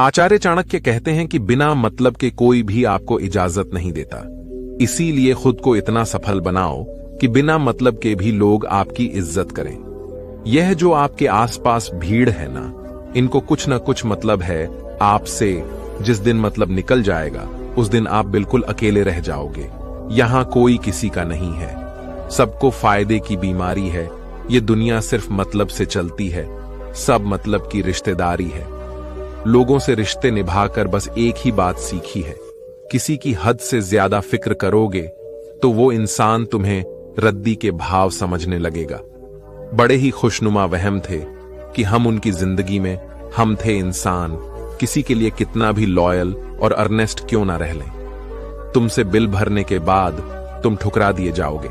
आचार्य चाणक्य कहते हैं कि बिना मतलब के कोई भी आपको इजाजत नहीं देता, इसीलिए खुद को इतना सफल बनाओ कि बिना मतलब के भी लोग आपकी इज्जत करें। यह जो आपके आसपास भीड़ है ना, इनको कुछ न कुछ मतलब है आपसे। जिस दिन मतलब निकल जाएगा उस दिन आप बिल्कुल अकेले रह जाओगे। यहां कोई किसी का नहीं है, सबको फायदे की बीमारी है। ये दुनिया सिर्फ मतलब से चलती है, सब मतलब की रिश्तेदारी है। लोगों से रिश्ते निभाकर बस एक ही बात सीखी है, किसी की हद से ज्यादा फिक्र करोगे तो वो इंसान तुम्हें रद्दी के भाव समझने लगेगा। बड़े ही खुशनुमा वहम थे कि हम उनकी जिंदगी में हम थे इंसान, किसी के लिए कितना भी लॉयल और अर्नेस्ट क्यों ना रह लें। तुमसे बिल भरने के बाद तुम ठुकरा दिए जाओगे।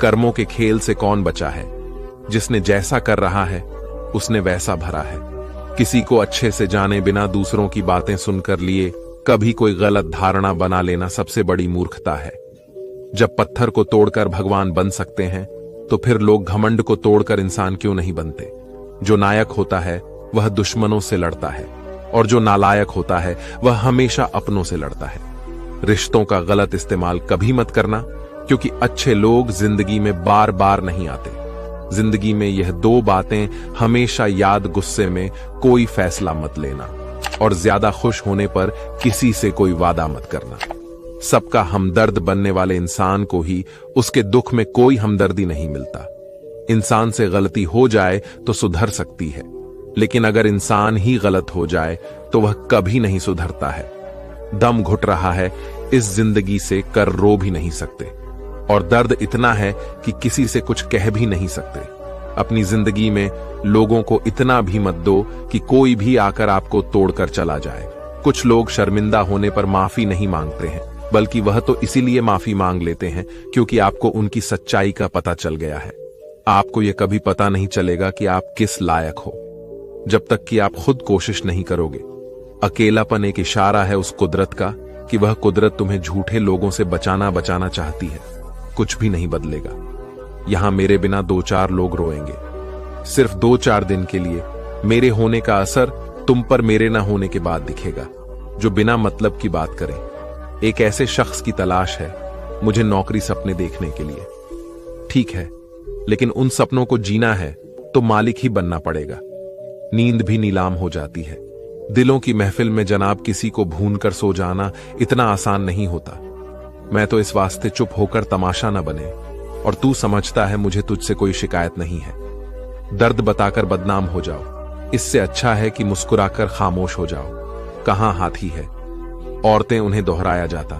कर्मों के खेल से कौन बचा है? जिसने जैसा कर रहा है उसने वैसा भरा है। किसी को अच्छे से जाने बिना दूसरों की बातें सुनकर लिए कभी कोई गलत धारणा बना लेना सबसे बड़ी मूर्खता है। जब पत्थर को तोड़कर भगवान बन सकते हैं तो फिर लोग घमंड को तोड़कर इंसान क्यों नहीं बनते? जो नायक होता है वह दुश्मनों से लड़ता है और जो नालायक होता है वह हमेशा अपनों से लड़ता है। रिश्तों का गलत इस्तेमाल कभी मत करना, क्योंकि अच्छे लोग जिंदगी में बार बार नहीं आते। जिंदगी में यह दो बातें हमेशा याद, गुस्से में कोई फैसला मत लेना और ज्यादा खुश होने पर किसी से कोई वादा मत करना। सबका हमदर्द बनने वाले इंसान को ही उसके दुख में कोई हमदर्दी नहीं मिलता। इंसान से गलती हो जाए तो सुधर सकती है, लेकिन अगर इंसान ही गलत हो जाए तो वह कभी नहीं सुधरता है। दम घुट रहा है, इस जिंदगी से कर रो भी नहीं सकते और दर्द इतना है कि किसी से कुछ कह भी नहीं सकते। अपनी जिंदगी में लोगों को इतना भी मत दो कि कोई भी आकर आपको तोड़कर चला जाए। कुछ लोग शर्मिंदा होने पर माफी नहीं मांगते हैं, बल्कि वह तो इसीलिए माफी मांग लेते हैं क्योंकि आपको उनकी सच्चाई का पता चल गया है। आपको यह कभी पता नहीं चलेगा कि आप किस लायक हो जब तक कि आप खुद कोशिश नहीं करोगे। अकेलापन एक इशारा है उस कुदरत का कि वह कुदरत तुम्हें झूठे लोगों से बचाना चाहती है। कुछ भी नहीं बदलेगा। यहां मेरे बिना 2-4 लोग रोएंगे, सिर्फ 2-4 दिन के लिए। मेरे होने का असर तुम पर मेरे ना होने के बाद दिखेगा। जो बिना मतलब की बात करे। एक ऐसे शख्स की तलाश है मुझे नौकरी सपने देखने के लिए। ठीक है, लेकिन उन सपनों को जीना है तो मालिक ही बनना पड़ेगा। नींद भी नीलाम हो जाती है। दिलों की महफिल में जनाब किसी को भून कर सो जाना इतना आसान नहीं होता। मैं तो इस वास्ते चुप होकर तमाशा न बने, और तू समझता है मुझे तुझसे कोई शिकायत नहीं है। दर्द बताकर बदनाम हो जाओ, इससे अच्छा है कि मुस्कुराकर खामोश हो जाओ। कहां हाथी है, औरतें उन्हें दोहराया जाता।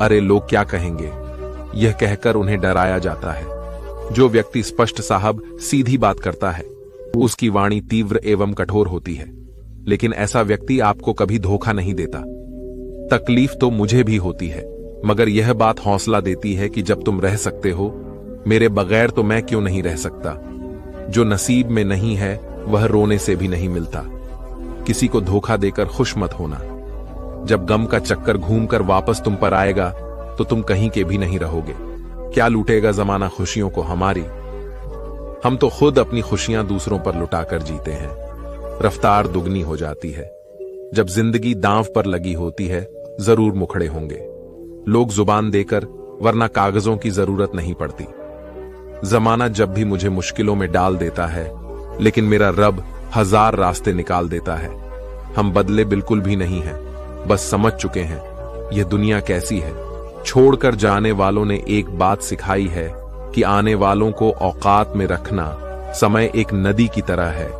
अरे लोग क्या कहेंगे, यह कहकर उन्हें डराया जाता है। जो व्यक्ति स्पष्ट साहब सीधी बात करता है उसकी वाणी तीव्र एवं कठोर होती है, लेकिन ऐसा व्यक्ति आपको कभी धोखा नहीं देता। तकलीफ तो मुझे भी होती है, मगर यह बात हौसला देती है कि जब तुम रह सकते हो मेरे बगैर तो मैं क्यों नहीं रह सकता। जो नसीब में नहीं है वह रोने से भी नहीं मिलता। किसी को धोखा देकर खुश मत होना। जब गम का चक्कर घूमकर वापस तुम पर आएगा तो तुम कहीं के भी नहीं रहोगे। क्या लूटेगा जमाना खुशियों को हमारी? हम तो खुद अपनी खुशियां दूसरों पर लुटाकर जीते हैं। रफ्तार दुगनी हो जाती है। जब जिंदगी दांव पर लगी होती है जरूर मुखड़े होंगे लोग जुबान देकर, वरना कागजों की जरूरत नहीं पड़ती। जमाना जब भी मुझे मुश्किलों में डाल देता है, लेकिन मेरा रब 1000 रास्ते निकाल देता है। हम बदले बिल्कुल भी नहीं हैं, बस समझ चुके हैं यह दुनिया कैसी है। छोड़कर जाने वालों ने एक बात सिखाई है कि आने वालों को औकात में रखना। समय एक नदी की तरह है,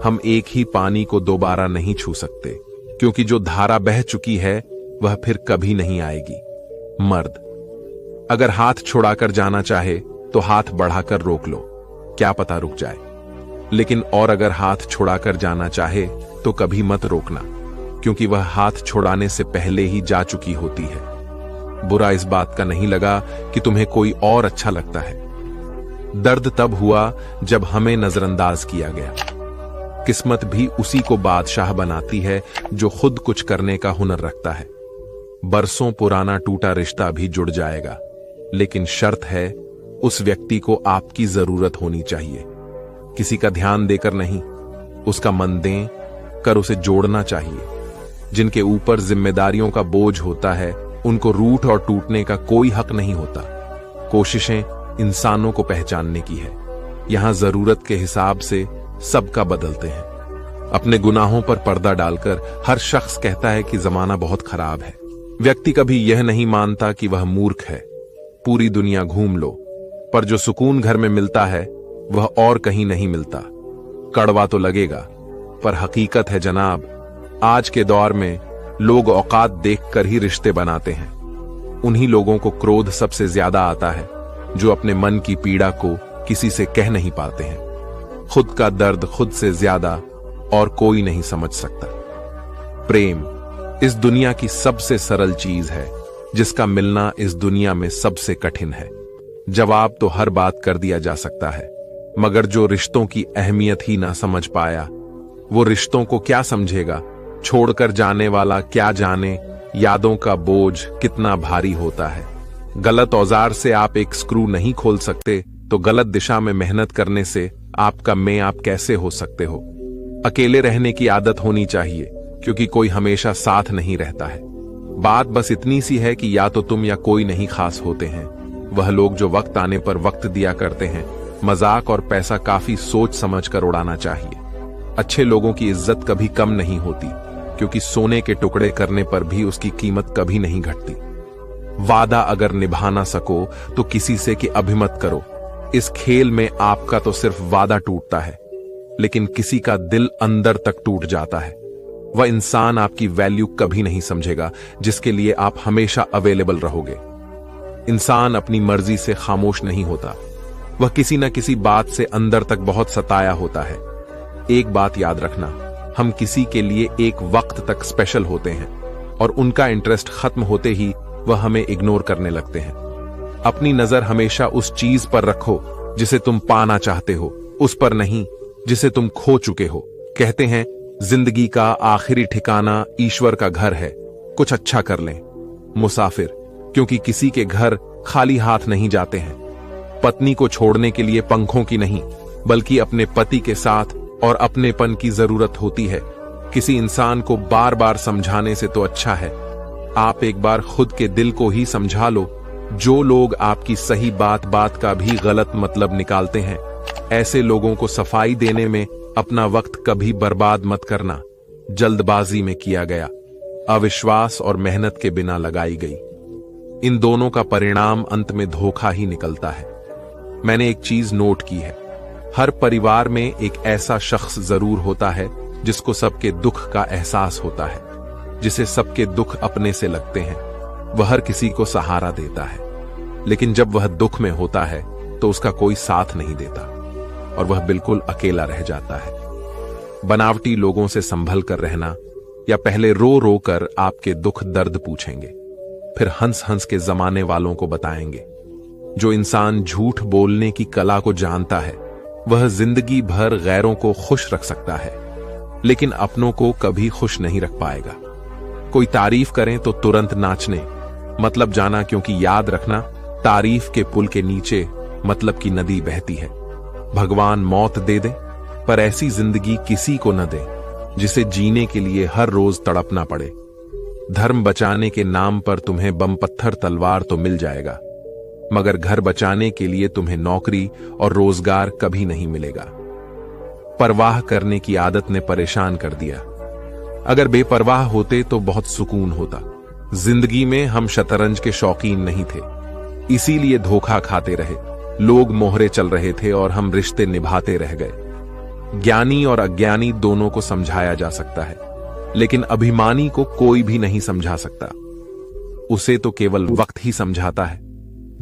हम एक ही पानी को दोबारा नहीं छू सकते, क्योंकि जो धारा बह चुकी है वह फिर कभी नहीं आएगी। मर्द अगर हाथ छुड़ाकर जाना चाहे तो हाथ बढ़ाकर रोक लो, क्या पता रुक जाए। लेकिन और अगर हाथ छुड़ाकर जाना चाहे तो कभी मत रोकना, क्योंकि वह हाथ छुड़ाने से पहले ही जा चुकी होती है। बुरा इस बात का नहीं लगा कि तुम्हें कोई और अच्छा लगता है। दर्द तब हुआ जब हमें नजरअंदाज किया गया। किस्मत भी उसी को बादशाह बनाती है जो खुद कुछ करने का हुनर रखता है। बरसों पुराना टूटा रिश्ता भी जुड़ जाएगा, लेकिन शर्त है उस व्यक्ति को आपकी जरूरत होनी चाहिए। किसी का ध्यान देकर नहीं, उसका मन दें कर उसे जोड़ना चाहिए। जिनके ऊपर जिम्मेदारियों का बोझ होता है, उनको रूठ और टूटने का कोई हक नहीं होता। कोशिशें इंसानों को पहचानने की है। यहां जरूरत के हिसाब से सबका बदलते हैं। अपने गुनाहों पर पर्दा डालकर हर शख्स कहता है कि जमाना बहुत खराब है। व्यक्ति कभी यह नहीं मानता कि वह मूर्ख है। पूरी दुनिया घूम लो, पर जो सुकून घर में मिलता है वह और कहीं नहीं मिलता। कड़वा तो लगेगा, पर हकीकत है जनाब, आज के दौर में लोग औकात देखकर ही रिश्ते बनाते हैं। उन्हीं लोगों को क्रोध सबसे ज्यादा आता है जो अपने मन की पीड़ा को किसी से कह नहीं पाते हैं। खुद का दर्द खुद से ज्यादा और कोई नहीं समझ सकता। प्रेम इस दुनिया की सबसे सरल चीज है, जिसका मिलना इस दुनिया में सबसे कठिन है। जवाब तो हर बात कर दिया जा सकता है, मगर जो रिश्तों की अहमियत ही ना समझ पाया, वो रिश्तों को क्या समझेगा। छोड़कर जाने वाला क्या जाने यादों का बोझ कितना भारी होता है। गलत औजार से आप एक स्क्रू नहीं खोल सकते, तो गलत दिशा में मेहनत करने से आपका में आप कैसे हो सकते हो। अकेले रहने की आदत होनी चाहिए, क्योंकि कोई हमेशा साथ नहीं रहता है। बात बस इतनी सी है कि या तो तुम या कोई नहीं खास होते हैं। वह लोग जो वक्त आने पर वक्त दिया करते हैं। मजाक और पैसा काफी सोच समझ कर उड़ाना चाहिए। अच्छे लोगों की इज्जत कभी कम नहीं होती, क्योंकि सोने के टुकड़े करने पर भी उसकी कीमत कभी नहीं घटती। वादा अगर निभा ना सको तो किसी से कि अभिमत करो। इस खेल में आपका तो सिर्फ वादा टूटता है, लेकिन किसी का दिल अंदर तक टूट जाता है। वह इंसान आपकी वैल्यू कभी नहीं समझेगा, जिसके लिए आप हमेशा अवेलेबल रहोगे। इंसान अपनी मर्जी से खामोश नहीं होता, वह किसी न किसी बात से अंदर तक बहुत सताया होता है। एक बात याद रखना, हम किसी के लिए एक वक्त तक स्पेशल होते हैं, और उनका इंटरेस्ट खत्म होते ही वह हमें इग्नोर करने लगते हैं। अपनी नजर हमेशा उस चीज पर रखो जिसे तुम पाना चाहते हो, उस पर नहीं जिसे तुम खो चुके हो। कहते हैं जिंदगी का आखिरी ठिकाना ईश्वर का घर है। कुछ अच्छा कर लें मुसाफिर, क्योंकि किसी के घर खाली हाथ नहीं जाते हैं। पत्नी को छोड़ने के लिए पंखों की नहीं, बल्कि अपने पति के साथ और अपनेपन की जरूरत होती है। किसी इंसान को बार बार समझाने से तो अच्छा है आप एक बार खुद के दिल को ही समझा लो। जो लोग आपकी सही बात बात का भी गलत मतलब निकालते हैं, ऐसे लोगों को सफाई देने में अपना वक्त कभी बर्बाद मत करना। जल्दबाजी में किया गया, अविश्वास और मेहनत के बिना लगाई गई, इन दोनों का परिणाम अंत में धोखा ही निकलता है। मैंने एक चीज नोट की है, हर परिवार में एक ऐसा शख्स जरूर होता है जिसको सबके दुख का एहसास होता है, जिसे सबके दुख अपने से लगते हैं। वह हर किसी को सहारा देता है, लेकिन जब वह दुख में होता है तो उसका कोई साथ नहीं देता और वह बिल्कुल अकेला रह जाता है। बनावटी लोगों से संभल कर रहना, या पहले रो रो कर आपके दुख दर्द पूछेंगे, फिर हंस हंस के जमाने वालों को बताएंगे। जो इंसान झूठ बोलने की कला को जानता है, वह जिंदगी भर गैरों को खुश रख सकता है, लेकिन अपनों को कभी खुश नहीं रख पाएगा। कोई तारीफ करें तो तुरंत नाचने, मतलब जाना, क्योंकि याद रखना, तारीफ के पुल के नीचे मतलब की नदी बहती है। भगवान मौत दे दे, पर ऐसी जिंदगी किसी को न दे जिसे जीने के लिए हर रोज तड़पना पड़े। धर्म बचाने के नाम पर तुम्हें बम पत्थर तलवार तो मिल जाएगा, मगर घर बचाने के लिए तुम्हें नौकरी और रोजगार कभी नहीं मिलेगा। परवाह करने की आदत ने परेशान कर दिया। अगर बेपरवाह होते तो बहुत सुकून होता। जिंदगी में हम शतरंज के शौकीन नहीं थे, इसीलिए धोखा खाते रहे। लोग मोहरे चल रहे थे और हम रिश्ते निभाते रह गए। ज्ञानी और अज्ञानी दोनों को समझाया जा सकता है, लेकिन अभिमानी को कोई भी नहीं समझा सकता। उसे तो केवल वक्त ही समझाता है।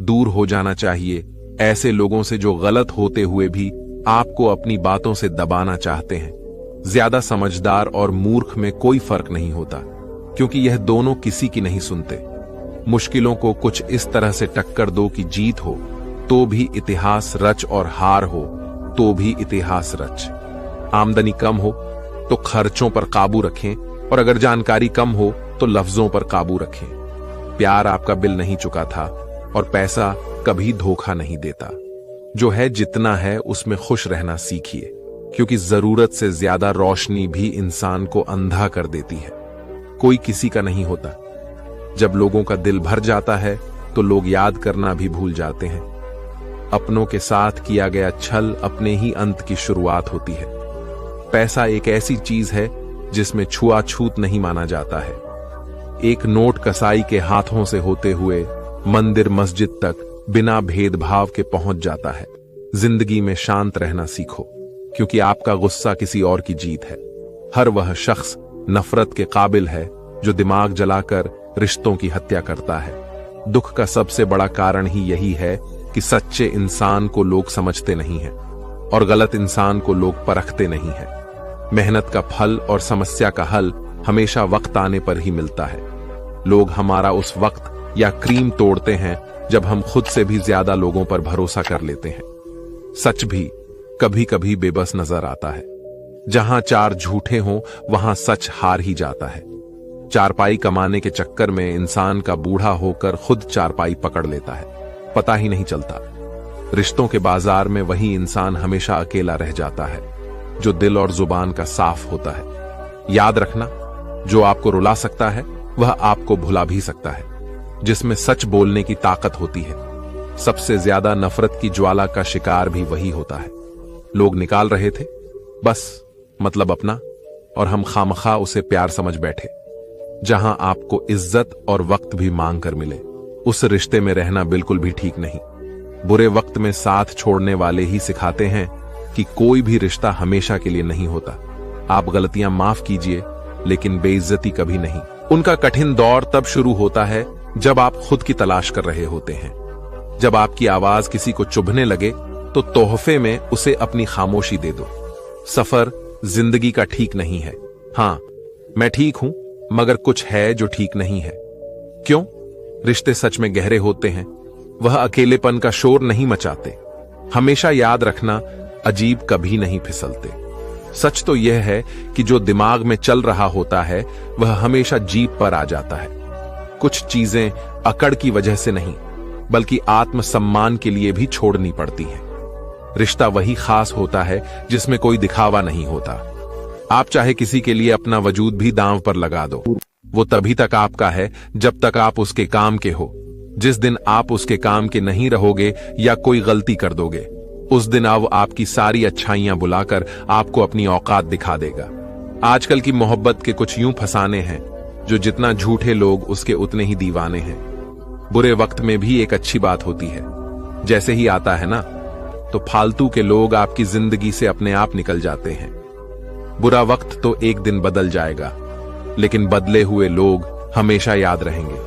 दूर हो जाना चाहिए ऐसे लोगों से जो गलत होते हुए भी आपको अपनी बातों से दबाना चाहते हैं। ज्यादा समझदार और मूर्ख में कोई फर्क नहीं होता, क्योंकि यह दोनों किसी की नहीं सुनते। मुश्किलों को कुछ इस तरह से टक्कर दो कि जीत हो तो भी इतिहास रच, और हार हो तो भी इतिहास रच। आमदनी कम हो तो खर्चों पर काबू रखें, और अगर जानकारी कम हो तो लफ्जों पर काबू रखें। प्यार आपका बिल नहीं चुका था, और पैसा कभी धोखा नहीं देता। जो है जितना है उसमें खुश रहना सीखिए, क्योंकि जरूरत से ज्यादा रोशनी भी इंसान को अंधा कर देती है। कोई किसी का नहीं होता। जब लोगों का दिल भर जाता है तो लोग याद करना भी भूल जाते हैं। अपनों के साथ किया गया छल अपने ही अंत की शुरुआत होती है। पैसा एक ऐसी चीज है जिसमें छुआछूत नहीं माना जाता है। एक नोट कसाई के हाथों से होते हुए मंदिर मस्जिद तक बिना भेदभाव के पहुंच जाता है। जिंदगी में शांत रहना सीखो, क्योंकि आपका गुस्सा किसी और की जीत है। हर वह शख्स नफरत के काबिल है जो दिमाग जलाकर रिश्तों की हत्या करता है। दुख का सबसे बड़ा कारण ही यही है कि सच्चे इंसान को लोग समझते नहीं हैं और गलत इंसान को लोग परखते नहीं हैं। मेहनत का फल और समस्या का हल हमेशा वक्त आने पर ही मिलता है। लोग हमारा उस वक्त या क्रीम तोड़ते हैं जब हम खुद से भी ज्यादा लोगों पर भरोसा कर लेते हैं। सच भी कभी कभी बेबस नजर आता है। जहां चार झूठे हों वहां सच हार ही जाता है। चारपाई कमाने के चक्कर में इंसान का बूढ़ा होकर खुद चारपाई पकड़ लेता है, पता ही नहीं चलता। रिश्तों के बाजार में वही इंसान हमेशा अकेला रह जाता है जो दिल और जुबान का साफ होता है। याद रखना, जो आपको रुला सकता है वह आपको भुला भी सकता है। जिसमें सच बोलने की ताकत होती है, सबसे ज्यादा नफरत की ज्वाला का शिकार भी वही होता है। लोग निकाल रहे थे बस मतलब अपना, और हम खामखा उसे प्यार समझ बैठे। जहां आपको इज्जत और वक्त भी मांग कर मिले, उस रिश्ते में रहना बिल्कुल भी ठीक नहीं। बुरे वक्त में साथ छोड़ने वाले ही सिखाते हैं कि कोई भी रिश्ता हमेशा के लिए नहीं होता। आप गलतियां माफ कीजिए, लेकिन बेइज्जती कभी नहीं। उनका कठिन दौर तब शुरू होता है जब आप खुद की तलाश कर रहे होते हैं। जब आपकी आवाज किसी को चुभने लगे तो तोहफे में उसे अपनी खामोशी दे दो। सफर जिंदगी का ठीक नहीं है। हां, मैं ठीक हूं, मगर कुछ है जो ठीक नहीं है। क्यों? रिश्ते सच में गहरे होते हैं, वह अकेलेपन का शोर नहीं मचाते। हमेशा याद रखना, अजीब कभी नहीं फिसलते। सच तो यह है कि जो दिमाग में चल रहा होता है वह हमेशा जीभ पर आ जाता है। कुछ चीजें अकड़ की वजह से नहीं, बल्कि आत्मसम्मान के लिए भी छोड़नी पड़ती हैं। रिश्ता वही खास होता है जिसमें कोई दिखावा नहीं होता। आप चाहे किसी के लिए अपना वजूद भी दांव पर लगा दो, वो तभी तक आपका है जब तक आप उसके काम के हो। जिस दिन आप उसके काम के नहीं रहोगे या कोई गलती कर दोगे, उस दिन अब आपकी सारी अच्छाइयां बुलाकर आपको अपनी औकात दिखा देगा। आजकल की मोहब्बत के कुछ यूं फसाने हैं जो जितना झूठे लोग उसके उतने ही दीवाने हैं। बुरे वक्त में भी एक अच्छी बात होती है। जैसे ही आता है ना, तो फालतू के लोग आपकी जिंदगी से अपने आप निकल जाते हैं। बुरा वक्त तो एक दिन बदल जाएगा, लेकिन बदले हुए लोग हमेशा याद रहेंगे।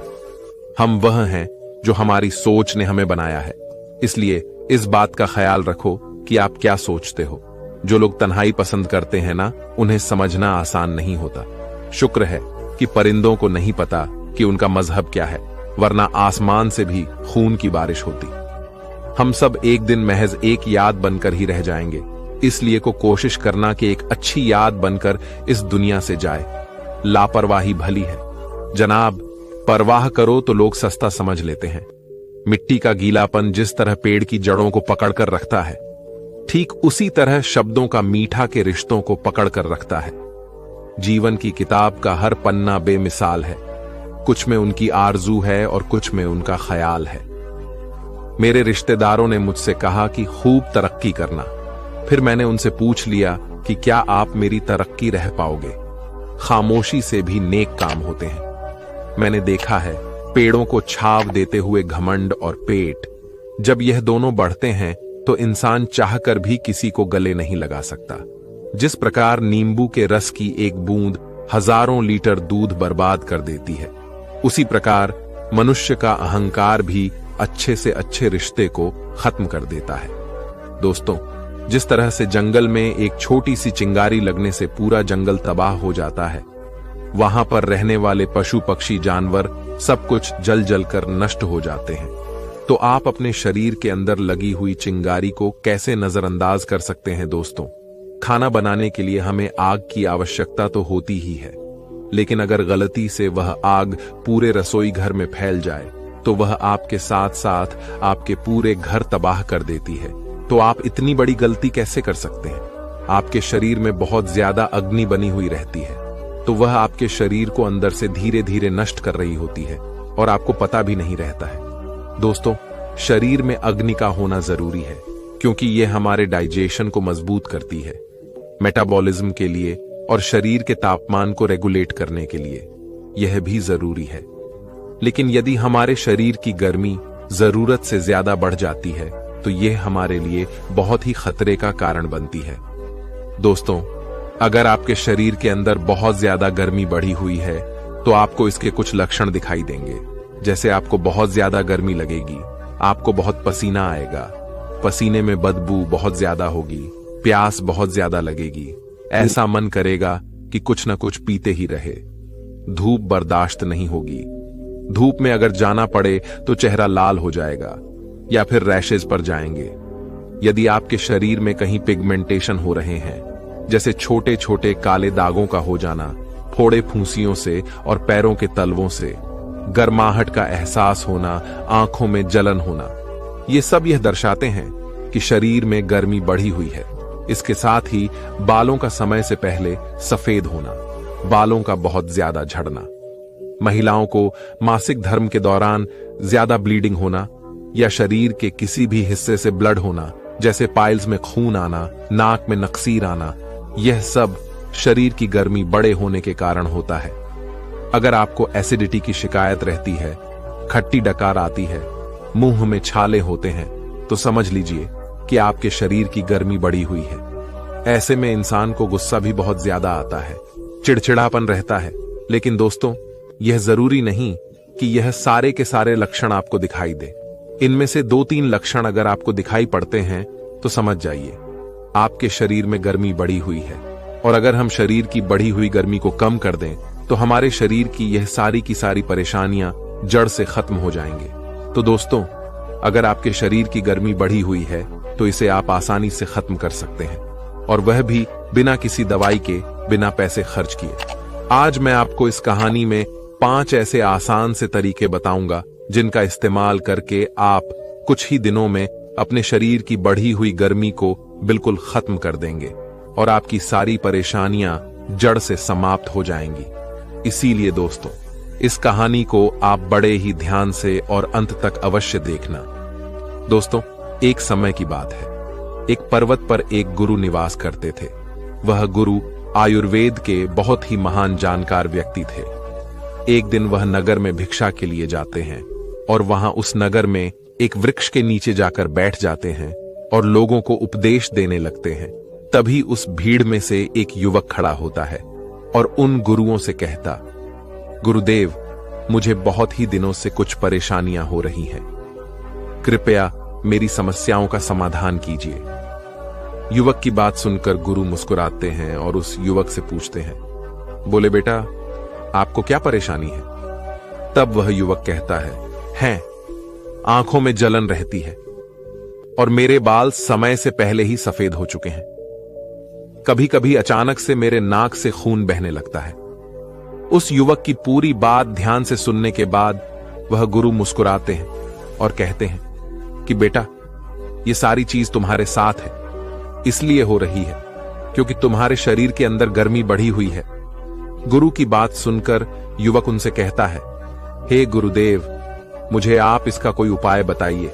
हम वह हैं जो हमारी सोच ने हमें बनाया है। इसलिए इस बात का ख्याल रखो कि आप क्या सोचते हो। जो लोग तन्हाई पसंद करते हैं ना, उन्हें समझना आसान नहीं होता। शुक्र है कि परिंदों को नहीं पता कि उनका मजहब क्या है, वरना आसमान से भी खून की बारिश होती। हम सब एक दिन महज एक याद बनकर ही रह जाएंगे। इसलिए को कोशिश करना कि एक अच्छी याद बनकर इस दुनिया से जाए। लापरवाही भली है जनाब, परवाह करो तो लोग सस्ता समझ लेते हैं। मिट्टी का गीलापन जिस तरह पेड़ की जड़ों को पकड़कर रखता है, ठीक उसी तरह शब्दों का मीठा के रिश्तों को पकड़कर रखता है। जीवन की किताब का हर पन्ना बेमिसाल है। कुछ में उनकी आरजू है और कुछ में उनका ख्याल है। मेरे रिश्तेदारों ने मुझसे कहा कि खूब तरक्की करना। फिर मैंने उनसे पूछ लिया कि क्या आप मेरी तरक्की रह पाओगे? खामोशी से भी नेक काम होते हैं। मैंने देखा है पेड़ों को छाव देते हुए घमंड और पेट, जब यह दोनों बढ़ते हैं तो इंसान चाहकर भी किसी को गले नहीं लगा सकता। जिस प्रकार नींबू के रस की एक बूंद हजारों लीटर दूध बर्बाद कर देती है, उसी प्रकार मनुष्य का अहंकार भी अच्छे से अच्छे रिश्ते को खत्म कर देता है। दोस्तों, जिस तरह से जंगल में एक छोटी सी चिंगारी लगने से पूरा जंगल तबाह हो जाता है, वहां पर रहने वाले पशु पक्षी जानवर सब कुछ जल जल कर नष्ट हो जाते हैं। तो आप अपने शरीर के अंदर लगी हुई चिंगारी को कैसे नजरअंदाज कर सकते हैं? दोस्तों, खाना बनाने के लिए हमें आग की आवश्यकता तो होती ही है, लेकिन अगर गलती से वह आग पूरे रसोई घर में फैल जाए तो वह आपके साथ साथ आपके पूरे घर तबाह कर देती है। तो आप इतनी बड़ी गलती कैसे कर सकते हैं? आपके शरीर में बहुत ज्यादा अग्नि बनी हुई रहती है, तो वह आपके शरीर को अंदर से धीरे धीरे नष्ट कर रही होती है और आपको पता भी नहीं रहता है। दोस्तों, शरीर में अग्नि का होना जरूरी है क्योंकि यह हमारे डाइजेशन को मजबूत करती है, मेटाबॉलिज्म के लिए और शरीर के तापमान को रेगुलेट करने के लिए यह भी जरूरी है। लेकिन यदि हमारे शरीर की गर्मी जरूरत से ज्यादा बढ़ जाती है तो यह हमारे लिए बहुत ही खतरे का कारण बनती है। दोस्तों, अगर आपके शरीर के अंदर बहुत ज्यादा गर्मी बढ़ी हुई है तो आपको इसके कुछ लक्षण दिखाई देंगे, जैसे आपको बहुत ज्यादा गर्मी लगेगी, आपको बहुत पसीना आएगा, पसीने में बदबू बहुत ज्यादा होगी, प्यास बहुत ज्यादा लगेगी, ऐसा मन करेगा कि कुछ न कुछ पीते ही रहे, धूप बर्दाश्त नहीं होगी, धूप में अगर जाना पड़े तो चेहरा लाल हो जाएगा या फिर रैशेज पर जाएंगे। यदि आपके शरीर में कहीं पिगमेंटेशन हो रहे हैं, जैसे छोटे छोटे काले दागों का हो जाना, फोड़े फूंसियों से और पैरों के तलवों से, गर्माहट का एहसास होना, आंखों में जलन होना, ये सब यह दर्शाते हैं कि शरीर में गर्मी बढ़ी हुई है। इसके साथ ही बालों का समय से पहले सफेद होना, बालों का बहुत ज्यादा झड़ना, महिलाओं को मासिक धर्म के दौरान ज्यादा ब्लीडिंग होना या शरीर के किसी भी हिस्से से ब्लड होना, जैसे पाइल्स में खून आना, नाक में नक्सीर आना, यह सब शरीर की गर्मी बड़े होने के कारण होता है। अगर आपको एसिडिटी की शिकायत रहती है, खट्टी डकार आती है, मुंह में छाले होते हैं, तो समझ लीजिए कि आपके शरीर की गर्मी बढ़ी हुई है। ऐसे में इंसान को गुस्सा भी बहुत ज्यादा आता है, चिड़चिड़ापन रहता है। लेकिन दोस्तों, यह जरूरी नहीं कि यह सारे के सारे लक्षण आपको दिखाई दे। इनमें से 2-3 लक्षण अगर आपको दिखाई पड़ते हैं तो समझ जाइए आपके शरीर में गर्मी बढ़ी हुई है। और अगर हम शरीर की बढ़ी हुई गर्मी को कम कर दें तो हमारे शरीर की यह सारी की सारी परेशानियां जड़ से खत्म हो जाएंगे। तो दोस्तों, अगर आपके शरीर की गर्मी बढ़ी हुई है तो इसे आप आसानी से खत्म कर सकते हैं, और वह भी बिना किसी दवाई के, बिना पैसे खर्च किए। आज मैं आपको इस कहानी में 5 ऐसे आसान से तरीके बताऊंगा जिनका इस्तेमाल करके आप कुछ ही दिनों में अपने शरीर की बढ़ी हुई गर्मी को बिल्कुल खत्म कर देंगे और आपकी सारी परेशानियां जड़ से समाप्त हो जाएंगी। इसीलिए दोस्तों, इस कहानी को आप बड़े ही ध्यान से और अंत तक अवश्य देखना। दोस्तों, एक समय की बात है, एक पर्वत पर एक गुरु निवास करते थे। वह गुरु आयुर्वेद के बहुत ही महान जानकार व्यक्ति थे। एक दिन वह नगर में भिक्षा के लिए जाते हैं और वहां उस नगर में एक वृक्ष के नीचे जाकर बैठ जाते हैं और लोगों को उपदेश देने लगते हैं। तभी उस भीड़ में से एक युवक खड़ा होता है और उन गुरुओं से कहता, गुरुदेव, मुझे बहुत ही दिनों से कुछ परेशानियां हो रही हैं, कृपया मेरी समस्याओं का समाधान कीजिए। युवक की बात सुनकर गुरु मुस्कुराते हैं और उस युवक से पूछते हैं, बोले बेटा, आपको क्या परेशानी है? तब वह युवक कहता है, आंखों में जलन रहती है और मेरे बाल समय से पहले ही सफेद हो चुके हैं। कभी कभी अचानक से मेरे नाक से खून बहने लगता है। उस युवक की पूरी बात ध्यान से सुनने के बाद वह गुरु मुस्कुराते हैं और कहते हैं कि बेटा, ये सारी चीज तुम्हारे साथ है, इसलिए हो रही है क्योंकि तुम्हारे शरीर के अंदर गर्मी बढ़ी हुई है। गुरु की बात सुनकर युवक उनसे कहता है, हे गुरुदेव, मुझे आप इसका कोई उपाय बताइए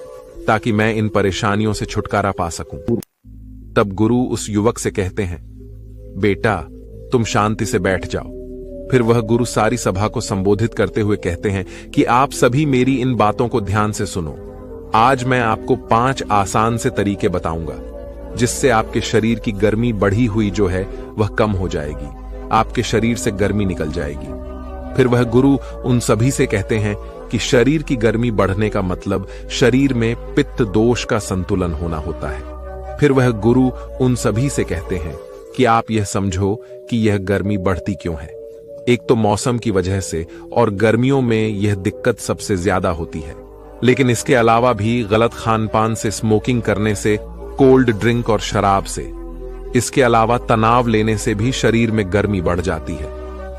ताकि मैं इन परेशानियों से छुटकारा पा सकूं। तब गुरु उस युवक से कहते हैं, बेटा, तुम शांति से बैठ जाओ। फिर वह गुरु सारी सभा को संबोधित करते हुए कहते हैं कि आप सभी मेरी इन बातों को ध्यान से सुनो। आज मैं आपको 5 आसान से तरीके बताऊंगा जिससे आपके शरीर की गर्मी बढ़ी हुई जो है वह कम हो जाएगी, आपके शरीर से गर्मी निकल जाएगी। फिर वह गुरु उन सभी से कहते हैं कि शरीर की गर्मी बढ़ने का मतलब शरीर में पित्त दोष का संतुलन होना होता है। फिर वह गुरु उन सभी से कहते हैं कि आप यह समझो कि यह गर्मी बढ़ती क्यों है। एक तो मौसम की वजह से, और गर्मियों में यह दिक्कत सबसे ज्यादा होती है। लेकिन इसके अलावा भी गलत खान पान से, स्मोकिंग करने से, कोल्ड ड्रिंक और शराब से, इसके अलावा तनाव लेने से भी शरीर में गर्मी बढ़ जाती है।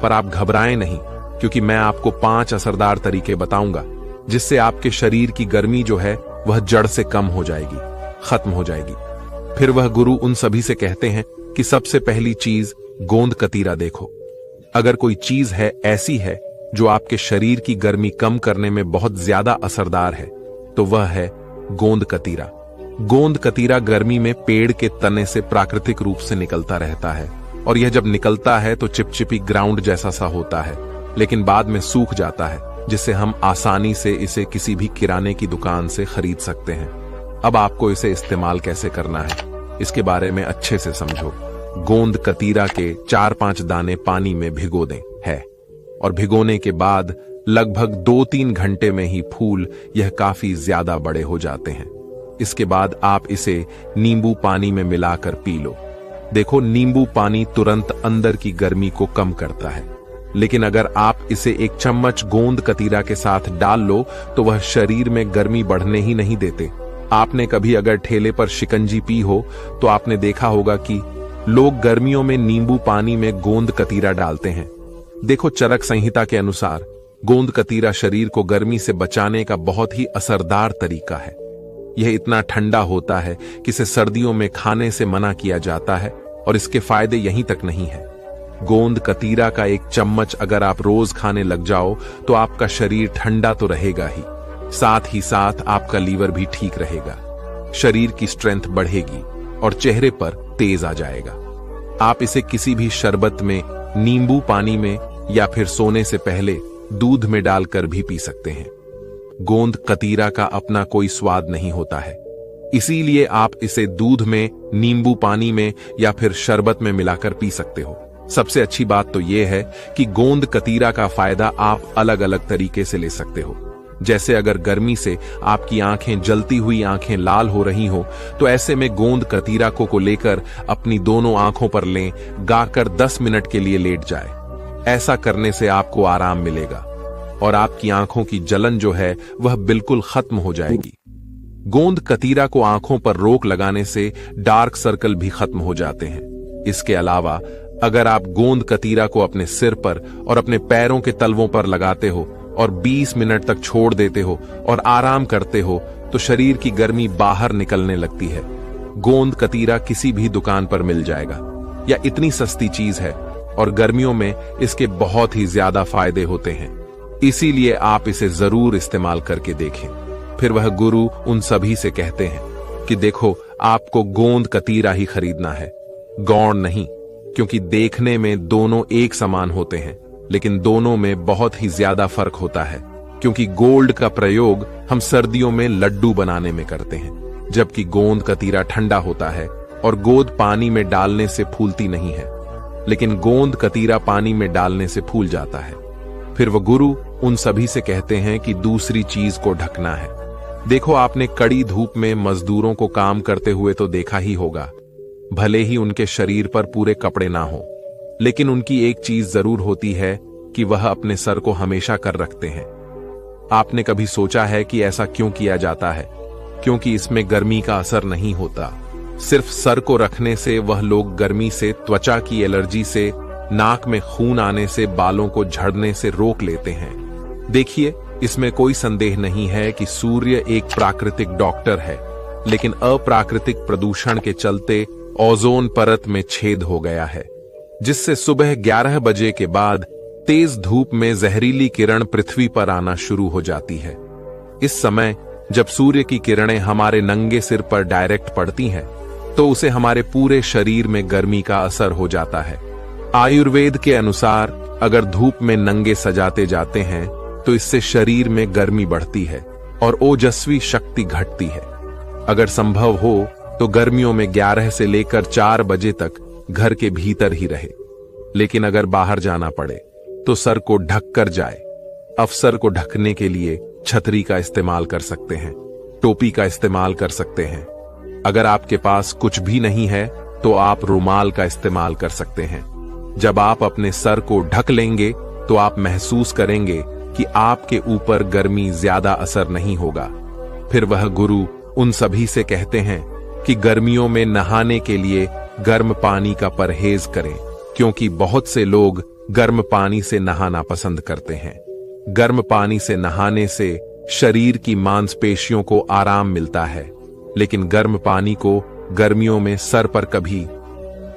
पर आप घबराएं नहीं, क्योंकि मैं आपको 5 असरदार तरीके बताऊंगा जिससे आपके शरीर की गर्मी जो है वह जड़ से कम हो जाएगी, खत्म हो जाएगी। फिर वह गुरु उन सभी से कहते हैं कि सबसे पहली चीज गोंद कतीरा देखो। अगर कोई चीज है ऐसी है जो आपके शरीर की गर्मी कम करने में बहुत ज्यादा असरदार है, तो वह है गोंद कतीरा। गोंद कतीरा गर्मी में पेड़ के तने से प्राकृतिक रूप से निकलता रहता है, और यह जब निकलता है तो चिपचिपी ग्राउंड जैसा सा होता है, लेकिन बाद में सूख जाता है, जिससे हम आसानी से इसे किसी भी किराने की दुकान से खरीद सकते हैं। अब आपको इसे इस्तेमाल कैसे करना है, इसके बारे में अच्छे से समझो। गोंद कतीरा के 4-5 दाने पानी में भिगो दें है, और भिगोने के बाद लगभग 2-3 घंटे में ही फूल यह काफी ज्यादा बड़े हो जाते हैं। इसके बाद आप इसे नींबू पानी में मिलाकर पी लो। देखो, नींबू पानी तुरंत अंदर की गर्मी को कम करता है, लेकिन अगर आप इसे 1 चम्मच गोंद कतीरा के साथ डाल लो तो वह शरीर में गर्मी बढ़ने ही नहीं देते। आपने कभी अगर ठेले पर शिकंजी पी हो तो आपने देखा होगा कि लोग गर्मियों में नींबू पानी में गोंद कतीरा डालते हैं। देखो, चरक संहिता के अनुसार गोंद कतीरा शरीर को गर्मी से बचाने का बहुत ही असरदार तरीका है। यह इतना ठंडा होता है कि इसे सर्दियों में खाने से मना किया जाता है, और इसके फायदे यहीं तक नहीं है। गोंद कतीरा का 1 चम्मच अगर आप रोज खाने लग जाओ तो आपका शरीर ठंडा तो रहेगा ही, साथ ही साथ आपका लीवर भी ठीक रहेगा, शरीर की स्ट्रेंथ बढ़ेगी और चेहरे पर तेज आ जाएगा। आप इसे किसी भी शरबत में, नींबू पानी में या फिर सोने से पहले दूध में डालकर भी पी सकते हैं। गोंद कतीरा का अपना कोई स्वाद नहीं होता है, इसीलिए आप इसे दूध में, नींबू पानी में या फिर शरबत में मिलाकर पी सकते हो। सबसे अच्छी बात तो यह है कि गोंद कतीरा का फायदा आप अलग अलग तरीके से ले सकते हो। जैसे अगर गर्मी से आपकी आंखें, जलती हुई आंखें लाल हो रही हो, तो ऐसे में गोंद कतीरा को लेकर अपनी दोनों आंखों पर लें, गाकर 10 मिनट के लिए लेट जाए। ऐसा करने से आपको आराम मिलेगा और आपकी आंखों की जलन जो है वह बिल्कुल खत्म हो जाएगी। गोंद कतीरा को आंखों पर रोक लगाने से डार्क सर्कल भी खत्म हो जाते हैं। इसके अलावा अगर आप गोंद कतीरा को अपने सिर पर और अपने पैरों के तलवों पर लगाते हो और 20 मिनट तक छोड़ देते हो और आराम करते हो, तो शरीर की गर्मी बाहर निकलने लगती है। गोंद कतीरा किसी भी दुकान पर मिल जाएगा, या इतनी सस्ती चीज है, और गर्मियों में इसके बहुत ही ज्यादा फायदे होते हैं। इसीलिए आप इसे जरूर इस्तेमाल करके देखें। फिर वह गुरु उन सभी से कहते हैं कि देखो, आपको गोंद कतीरा ही खरीदना है, गौड़ नहीं, क्योंकि देखने में दोनों एक समान होते हैं, लेकिन दोनों में बहुत ही ज्यादा फर्क होता है। क्योंकि गोल्ड का प्रयोग हम सर्दियों में लड्डू बनाने में करते हैं, जबकि गोंद कतीरा ठंडा होता है और गोंद पानी में डालने से फूलती नहीं है, लेकिन गोंद कतीरा पानी में डालने से फूल जाता है। फिर वह गुरु उन सभी से कहते हैं कि दूसरी चीज को ढकना है। देखो, आपने कड़ी धूप में मजदूरों को काम करते हुए तो देखा ही होगा। भले ही उनके शरीर पर पूरे कपड़े ना हो, लेकिन उनकी एक चीज जरूर होती है कि वह अपने सर को हमेशा कर रखते हैं। आपने कभी सोचा है कि ऐसा क्यों किया जाता है? क्योंकि इसमें गर्मी का असर नहीं होता। सिर्फ सर को रखने से वह लोग गर्मी से, त्वचा की एलर्जी से, नाक में खून आने से, बालों को झड़ने से रोक लेते हैं। देखिए, इसमें कोई संदेह नहीं है कि सूर्य एक प्राकृतिक डॉक्टर है, लेकिन अप्राकृतिक प्रदूषण के चलते ओजोन परत में छेद हो गया है, जिससे सुबह 11 बजे के बाद तेज धूप में जहरीली किरण पृथ्वी पर आना शुरू हो जाती है। इस समय जब सूर्य की किरणें हमारे नंगे सिर पर डायरेक्ट पड़ती हैं, तो उसे हमारे पूरे शरीर में गर्मी का असर हो जाता है। आयुर्वेद के अनुसार अगर धूप में नंगे सजाते जाते हैं तो इससे शरीर में गर्मी बढ़ती है और ओजस्वी शक्ति घटती है। अगर संभव हो तो गर्मियों में 11 से लेकर 4 बजे तक घर के भीतर ही रहे, लेकिन अगर बाहर जाना पड़े तो सर को ढक कर जाए। अफसर को ढकने के लिए छतरी का इस्तेमाल कर सकते हैं, टोपी का इस्तेमाल कर सकते हैं। अगर आपके पास कुछ भी नहीं है तो आप रुमाल का इस्तेमाल कर सकते हैं। जब आप अपने सर को ढक लेंगे तो आप महसूस करेंगे कि आपके ऊपर गर्मी ज्यादा असर नहीं होगा। फिर वह गुरु उन सभी से कहते हैं कि गर्मियों में नहाने के लिए गर्म पानी का परहेज करें, क्योंकि बहुत से लोग गर्म पानी से नहाना पसंद करते हैं। गर्म पानी से नहाने से शरीर की मांसपेशियों को आराम मिलता है, लेकिन गर्म पानी को गर्मियों में सर पर कभी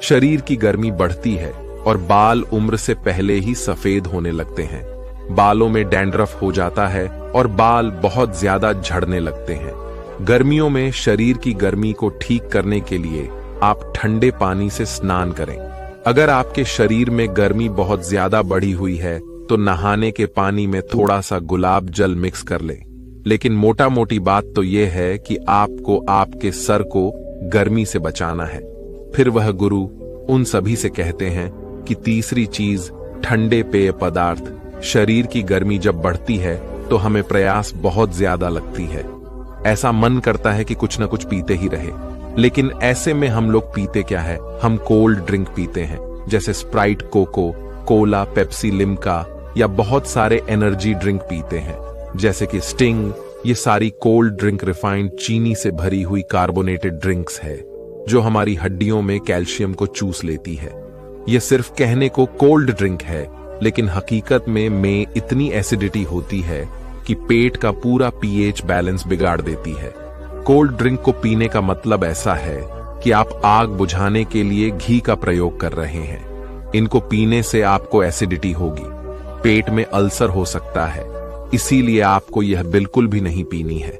शरीर की गर्मी बढ़ती है और बाल उम्र से पहले ही सफेद होने लगते हैं। बालों में डैंड्रफ हो जाता है और बाल बहुत ज्यादा झड़ने लगते हैं। गर्मियों में शरीर की गर्मी को ठीक करने के लिए आप ठंडे पानी से स्नान करें। अगर आपके शरीर में गर्मी बहुत ज्यादा बढ़ी हुई है तो नहाने के पानी में थोड़ा सा गुलाब जल मिक्स कर लें। लेकिन मोटा मोटी बात तो यह है कि आपको आपके सर को गर्मी से बचाना है। फिर वह गुरु उन सभी से कहते हैं कि तीसरी चीज ठंडे पेय पदार्थ। शरीर की गर्मी जब बढ़ती है तो हमें प्रयास बहुत ज्यादा लगती है। ऐसा मन करता है कि कुछ न कुछ पीते ही रहे। लेकिन ऐसे में हम लोग पीते क्या है? हम कोल्ड ड्रिंक पीते हैं, जैसे Sprite, Coca Cola, Pepsi, Limca, या बहुत सारे एनर्जी ड्रिंक पीते हैं जैसे कि स्टिंग। ये सारी कोल्ड ड्रिंक रिफाइंड चीनी से भरी हुई कार्बोनेटेड ड्रिंक्स है जो हमारी हड्डियों में कैल्शियम को चूस लेती है। ये सिर्फ कहने को कोल्ड ड्रिंक है, लेकिन हकीकत में इतनी एसिडिटी होती है कि पेट का पूरा पीएच बैलेंस बिगाड़ देती है। कोल्ड ड्रिंक को पीने का मतलब ऐसा है कि आप आग बुझाने के लिए घी का प्रयोग कर रहे हैं। इनको पीने से आपको एसिडिटी होगी, पेट में अल्सर हो सकता है, इसीलिए आपको यह बिल्कुल भी नहीं पीनी है।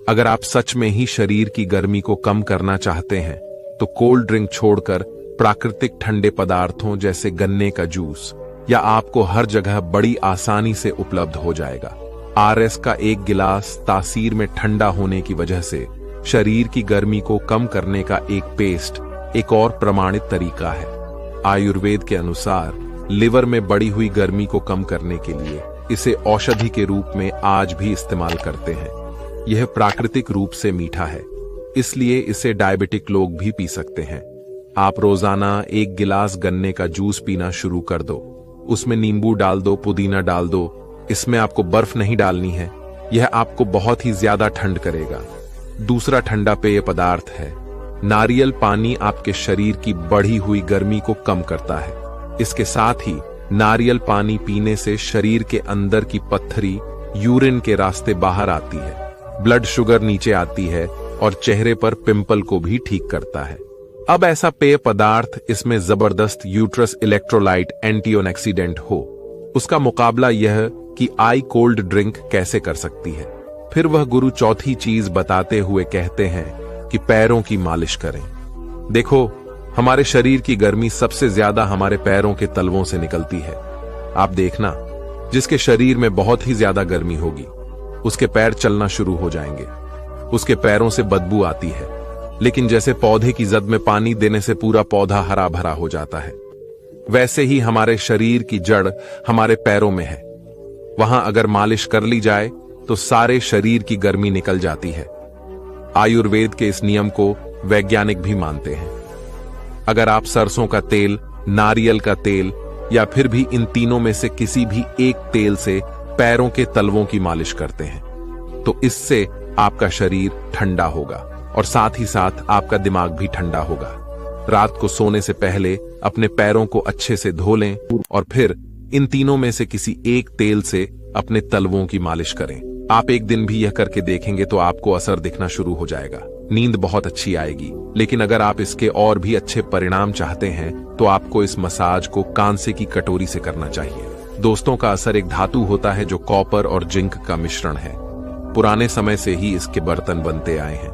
अगर आप सच में ही शरीर की गर्मी को कम करना चाहते हैं तो कोल्ड ड्रिंक छोड़कर प्राकृतिक ठंडे पदार्थों जैसे गन्ने का जूस या आपको हर जगह बड़ी आसानी से उपलब्ध हो जाएगा। आरएस का एक गिलास तासीर में ठंडा होने की वजह से शरीर की गर्मी को कम करने का एक पेस्ट एक और प्रमाणित तरीका है। आयुर्वेद के अनुसार लिवर में बढ़ी हुई गर्मी को कम करने के लिए इसे औषधि के रूप में आज भी इस्तेमाल करते हैं। यह प्राकृतिक रूप से मीठा है, इसलिए इसे डायबिटिक लोग भी पी सकते हैं। आप रोजाना एक गिलास गन्ने का जूस पीना शुरू कर दो। उसमें नींबू डाल दो, पुदीना डाल दो। इसमें आपको बर्फ नहीं डालनी है, यह आपको बहुत ही ज्यादा ठंड करेगा। दूसरा ठंडा पेय पदार्थ है नारियल पानी। आपके शरीर की बढ़ी हुई गर्मी को कम करता है। इसके साथ ही नारियल पानी पीने से शरीर के अंदर की पत्थरी यूरिन के रास्ते बाहर आती है, ब्लड शुगर नीचे आती है और चेहरे पर पिंपल को भी ठीक करता है। अब ऐसा पेय पदार्थ इसमें जबरदस्त यूट्रस इलेक्ट्रोलाइट एंटीऑक्सीडेंट हो, उसका मुकाबला यह कि आई कोल्ड ड्रिंक कैसे कर सकती है। फिर वह गुरु चौथी चीज बताते हुए कहते हैं कि पैरों की मालिश करें। देखो, हमारे शरीर की गर्मी सबसे ज्यादा हमारे पैरों के तलवों से निकलती है। आप देखना, जिसके शरीर में बहुत ही ज्यादा गर्मी होगी उसके पैर चलना शुरू हो जाएंगे, उसके पैरों से बदबू आती है। लेकिन जैसे पौधे की जद में पानी देने से पूरा पौधा हरा भरा हो जाता है, वैसे ही हमारे शरीर की जड़ हमारे पैरों में है। वहां अगर मालिश कर ली जाए तो सारे शरीर की गर्मी निकल जाती है। आयुर्वेद के इस नियम को वैज्ञानिक भी मानते हैं। अगर आप सरसों का तेल, नारियल का तेल या फिर भी इन तीनों में से किसी भी एक तेल से पैरों के तलवों की मालिश करते हैं तो इससे आपका शरीर ठंडा होगा और साथ ही साथ आपका दिमाग भी ठंडा होगा। रात को सोने से पहले अपने पैरों को अच्छे से धो लें और फिर इन तीनों में से किसी एक तेल से अपने तलवों की मालिश करें। आप एक दिन भी यह करके देखेंगे तो आपको असर दिखना शुरू हो जाएगा। नींद बहुत अच्छी आएगी। लेकिन अगर आप इसके और भी अच्छे परिणाम चाहते हैं तो आपको इस मसाज को कांसे की कटोरी से करना चाहिए। दोस्तों, का असर एक धातु होता है जो कॉपर और जिंक का मिश्रण है। पुराने समय से ही इसके बर्तन बनते आए हैं।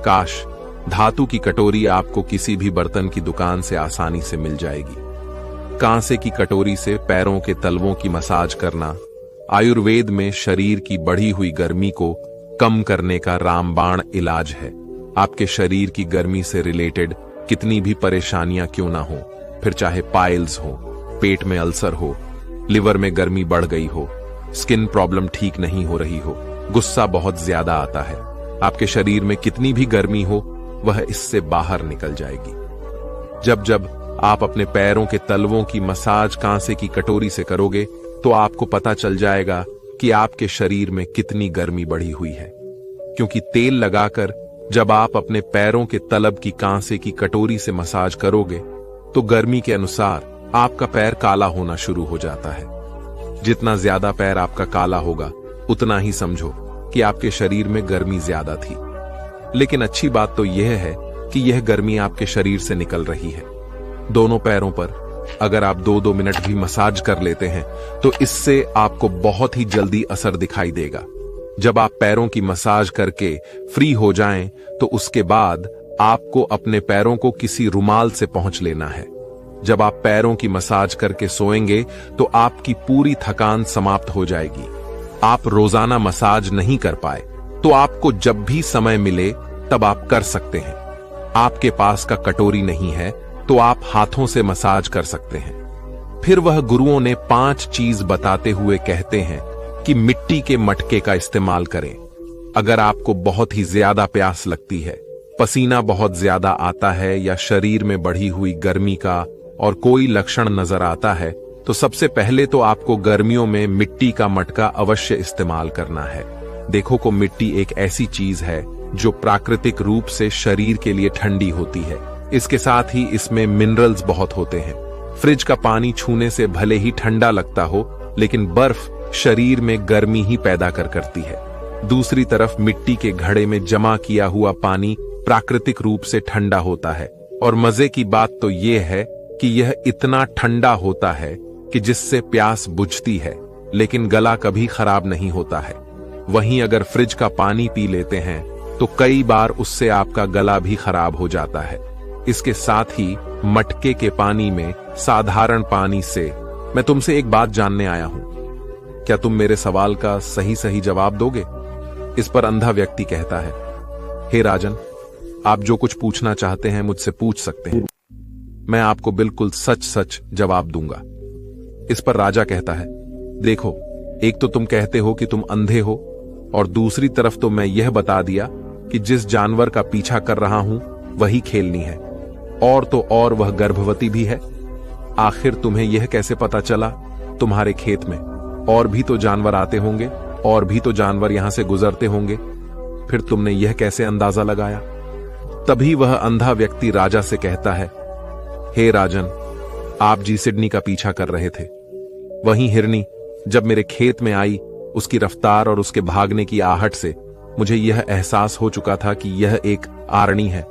काश धातु की कटोरी आपको किसी भी बर्तन की दुकान से आसानी से मिल जाएगी। कांसे की कटोरी से पैरों के तलवों की मसाज करना आयुर्वेद में शरीर की बढ़ी हुई गर्मी को कम करने का रामबाण इलाज है। आपके शरीर की गर्मी से रिलेटेड कितनी भी परेशानियां क्यों ना हो, फिर चाहे पाइल्स हो, पेट में अल्सर हो, लिवर में गर्मी बढ़ गई हो, स्किन प्रॉब्लम ठीक नहीं हो रही हो, गुस्सा बहुत ज्यादा आता है, आपके शरीर में कितनी भी गर्मी हो वह इससे बाहर निकल जाएगी। जब जब आप अपने पैरों के तलवों की मसाज कांसे की कटोरी से करोगे तो आपको पता चल जाएगा कि आपके शरीर में कितनी गर्मी बढ़ी हुई है। क्योंकि तेल लगाकर जब आप अपने पैरों के तलब की कांसे की कटोरी से मसाज करोगे तो गर्मी के अनुसार आपका पैर काला होना शुरू हो जाता है। जितना ज्यादा पैर आपका काला होगा उतना ही समझो कि आपके शरीर में गर्मी ज्यादा थी। लेकिन अच्छी बात तो यह है कि यह गर्मी आपके शरीर से निकल रही है। दोनों पैरों पर अगर आप 2-2 मिनट भी मसाज कर लेते हैं तो इससे आपको बहुत ही जल्दी असर दिखाई देगा। जब आप पैरों की मसाज करके फ्री हो जाएं तो उसके बाद आपको अपने पैरों को किसी रुमाल से पोंछ लेना है। जब आप पैरों की मसाज करके सोएंगे तो आपकी पूरी थकान समाप्त हो जाएगी। आप रोजाना मसाज नहीं कर पाए तो आपको जब भी समय मिले तब आप कर सकते हैं। आपके पास का कटोरी नहीं है तो आप हाथों से मसाज कर सकते हैं। फिर वह गुरुओं ने 5 चीज बताते हुए कहते हैं कि मिट्टी के मटके का इस्तेमाल करें। अगर आपको बहुत ही ज्यादा प्यास लगती है, पसीना बहुत ज्यादा आता है या शरीर में बढ़ी हुई गर्मी का और कोई लक्षण नजर आता है तो सबसे पहले तो आपको गर्मियों में मिट्टी का मटका अवश्य इस्तेमाल करना है। देखो को मिट्टी एक ऐसी चीज है जो प्राकृतिक रूप से शरीर के लिए ठंडी होती है। इसके साथ ही इसमें मिनरल्स बहुत होते हैं। फ्रिज का पानी छूने से भले ही ठंडा लगता हो लेकिन बर्फ शरीर में गर्मी ही पैदा करती है। दूसरी तरफ मिट्टी के घड़े में जमा किया हुआ पानी प्राकृतिक रूप से ठंडा होता है और मजे की बात तो यह है कि यह इतना ठंडा होता है कि जिससे प्यास बुझती है लेकिन गला कभी खराब नहीं होता है। वहीं अगर फ्रिज का पानी पी लेते हैं तो कई बार उससे आपका गला भी खराब हो जाता है। इसके साथ ही मटके के पानी में साधारण पानी से मैं तुमसे एक बात जानने आया हूं। क्या तुम मेरे सवाल का सही जवाब दोगे? इस पर अंधा व्यक्ति कहता है, हे राजन, आप जो कुछ पूछना चाहते हैं मुझसे पूछ सकते हैं। मैं आपको बिल्कुल सच जवाब दूंगा। इस पर राजा कहता है, देखो, एक तो तुम कहते हो कि तुम अंधे हो और दूसरी तरफ तो मैं यह बता दिया कि जिस जानवर का पीछा कर रहा हूं वही खेलनी है, और तो और वह गर्भवती भी है। आखिर तुम्हें यह कैसे पता चला? तुम्हारे खेत में और भी तो जानवर आते होंगे और भी तो जानवर यहां से गुजरते होंगे, फिर तुमने यह कैसे अंदाजा लगाया? तभी वह अंधा व्यक्ति राजा से कहता है, हे राजन, आप जी सिडनी का पीछा कर रहे थे। वहीं हिरनी जब मेरे खेत में आई, उसकी रफ्तार और उसके भागने की आहट से मुझे यह एहसास हो चुका था कि यह एक आरणी है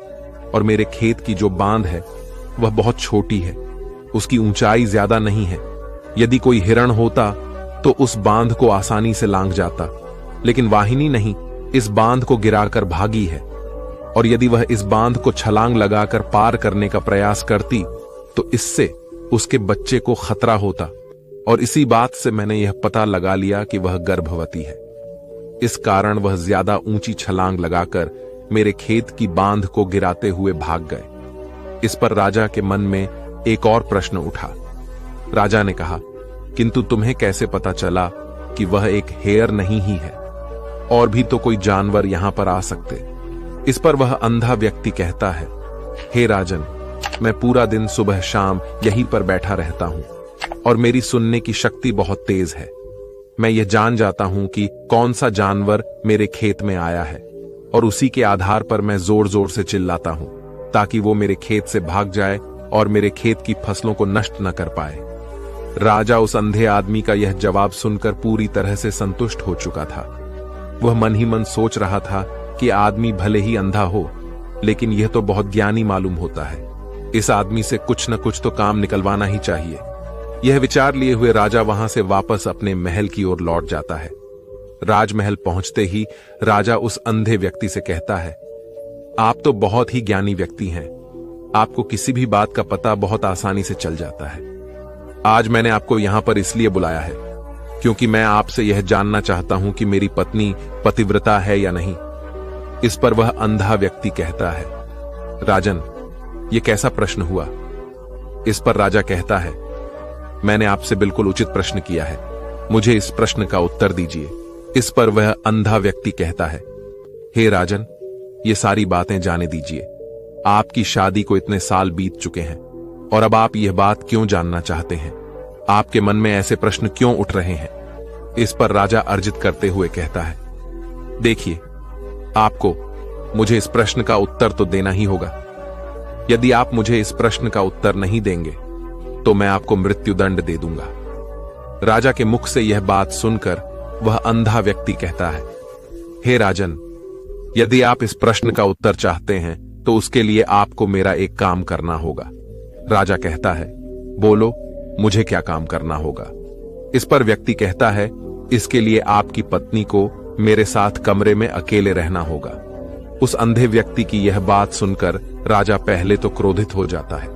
और मेरे खेत की जो बांध है वह बहुत छोटी है, उसकी ऊंचाई ज्यादा नहीं है। यदि कोई हिरण होता तो उस बांध को आसानी से लांघ जाता, लेकिन वाहिनी नहीं, इस बांध को गिराकर भागी है। और यदि वह इस बांध को छलांग लगाकर पार करने का प्रयास करती तो इससे उसके बच्चे को खतरा होता, और इसी बात से मैंने यह पता लगा लिया कि वह गर्भवती है। इस कारण वह ज्यादा ऊंची छलांग लगाकर मेरे खेत की बांध को गिराते हुए भाग गए। इस पर राजा के मन में एक और प्रश्न उठा। राजा ने कहा, किंतु तुम्हें कैसे पता चला कि वह एक हेयर नहीं ही है? और भी तो कोई जानवर यहां पर आ सकते। इस पर वह अंधा व्यक्ति कहता है, हे राजन, मैं पूरा दिन सुबह शाम यहीं पर बैठा रहता हूं और मेरी सुनने की शक्ति बहुत तेज है। मैं यह जान जाता हूं कि कौन सा जानवर मेरे खेत में आया है और उसी के आधार पर मैं जोर जोर से चिल्लाता हूं ताकि वो मेरे खेत से भाग जाए और मेरे खेत की फसलों को नष्ट न कर पाए। राजा उस अंधे आदमी का यह जवाब सुनकर पूरी तरह से संतुष्ट हो चुका था। वह मन ही मन सोच रहा था कि आदमी भले ही अंधा हो, लेकिन यह तो बहुत ज्ञानी मालूम होता है। इस आदमी से कुछ न कुछ तो काम निकलवाना ही चाहिए। यह विचार लिए हुए राजा वहां से वापस अपने महल की ओर लौट जाता है। राजमहल पहुंचते ही राजा उस अंधे व्यक्ति से कहता है, आप तो बहुत ही ज्ञानी व्यक्ति हैं, आपको किसी भी बात का पता बहुत आसानी से चल जाता है। आज मैंने आपको यहां पर इसलिए बुलाया है क्योंकि मैं आपसे यह जानना चाहता हूं कि मेरी पत्नी पतिव्रता है या नहीं। इस पर वह अंधा व्यक्ति कहता है, राजन, यह कैसा प्रश्न हुआ? इस पर राजा कहता है, मैंने आपसे बिल्कुल उचित प्रश्न किया है, मुझे इस प्रश्न का उत्तर दीजिए। इस पर वह अंधा व्यक्ति कहता है, हे राजन, ये सारी बातें जाने दीजिए। आपकी शादी को इतने साल बीत चुके हैं और अब आप यह बात क्यों जानना चाहते हैं? आपके मन में ऐसे प्रश्न क्यों उठ रहे हैं? इस पर राजा अर्जित करते हुए कहता है, देखिए, आपको मुझे इस प्रश्न का उत्तर तो देना ही होगा। यदि आप मुझे इस प्रश्न का उत्तर नहीं देंगे तो मैं आपको मृत्युदंड दे दूंगा। राजा के मुख से यह बात सुनकर वह अंधा व्यक्ति कहता है, हे राजन, यदि आप इस प्रश्न का उत्तर चाहते हैं तो उसके लिए आपको मेरा एक काम करना होगा। राजा कहता है, बोलो, मुझे क्या काम करना होगा। इस पर व्यक्ति कहता है, इसके लिए आपकी पत्नी को मेरे साथ कमरे में अकेले रहना होगा। उस अंधे व्यक्ति की यह बात सुनकर राजा पहले तो क्रोधित हो जाता है,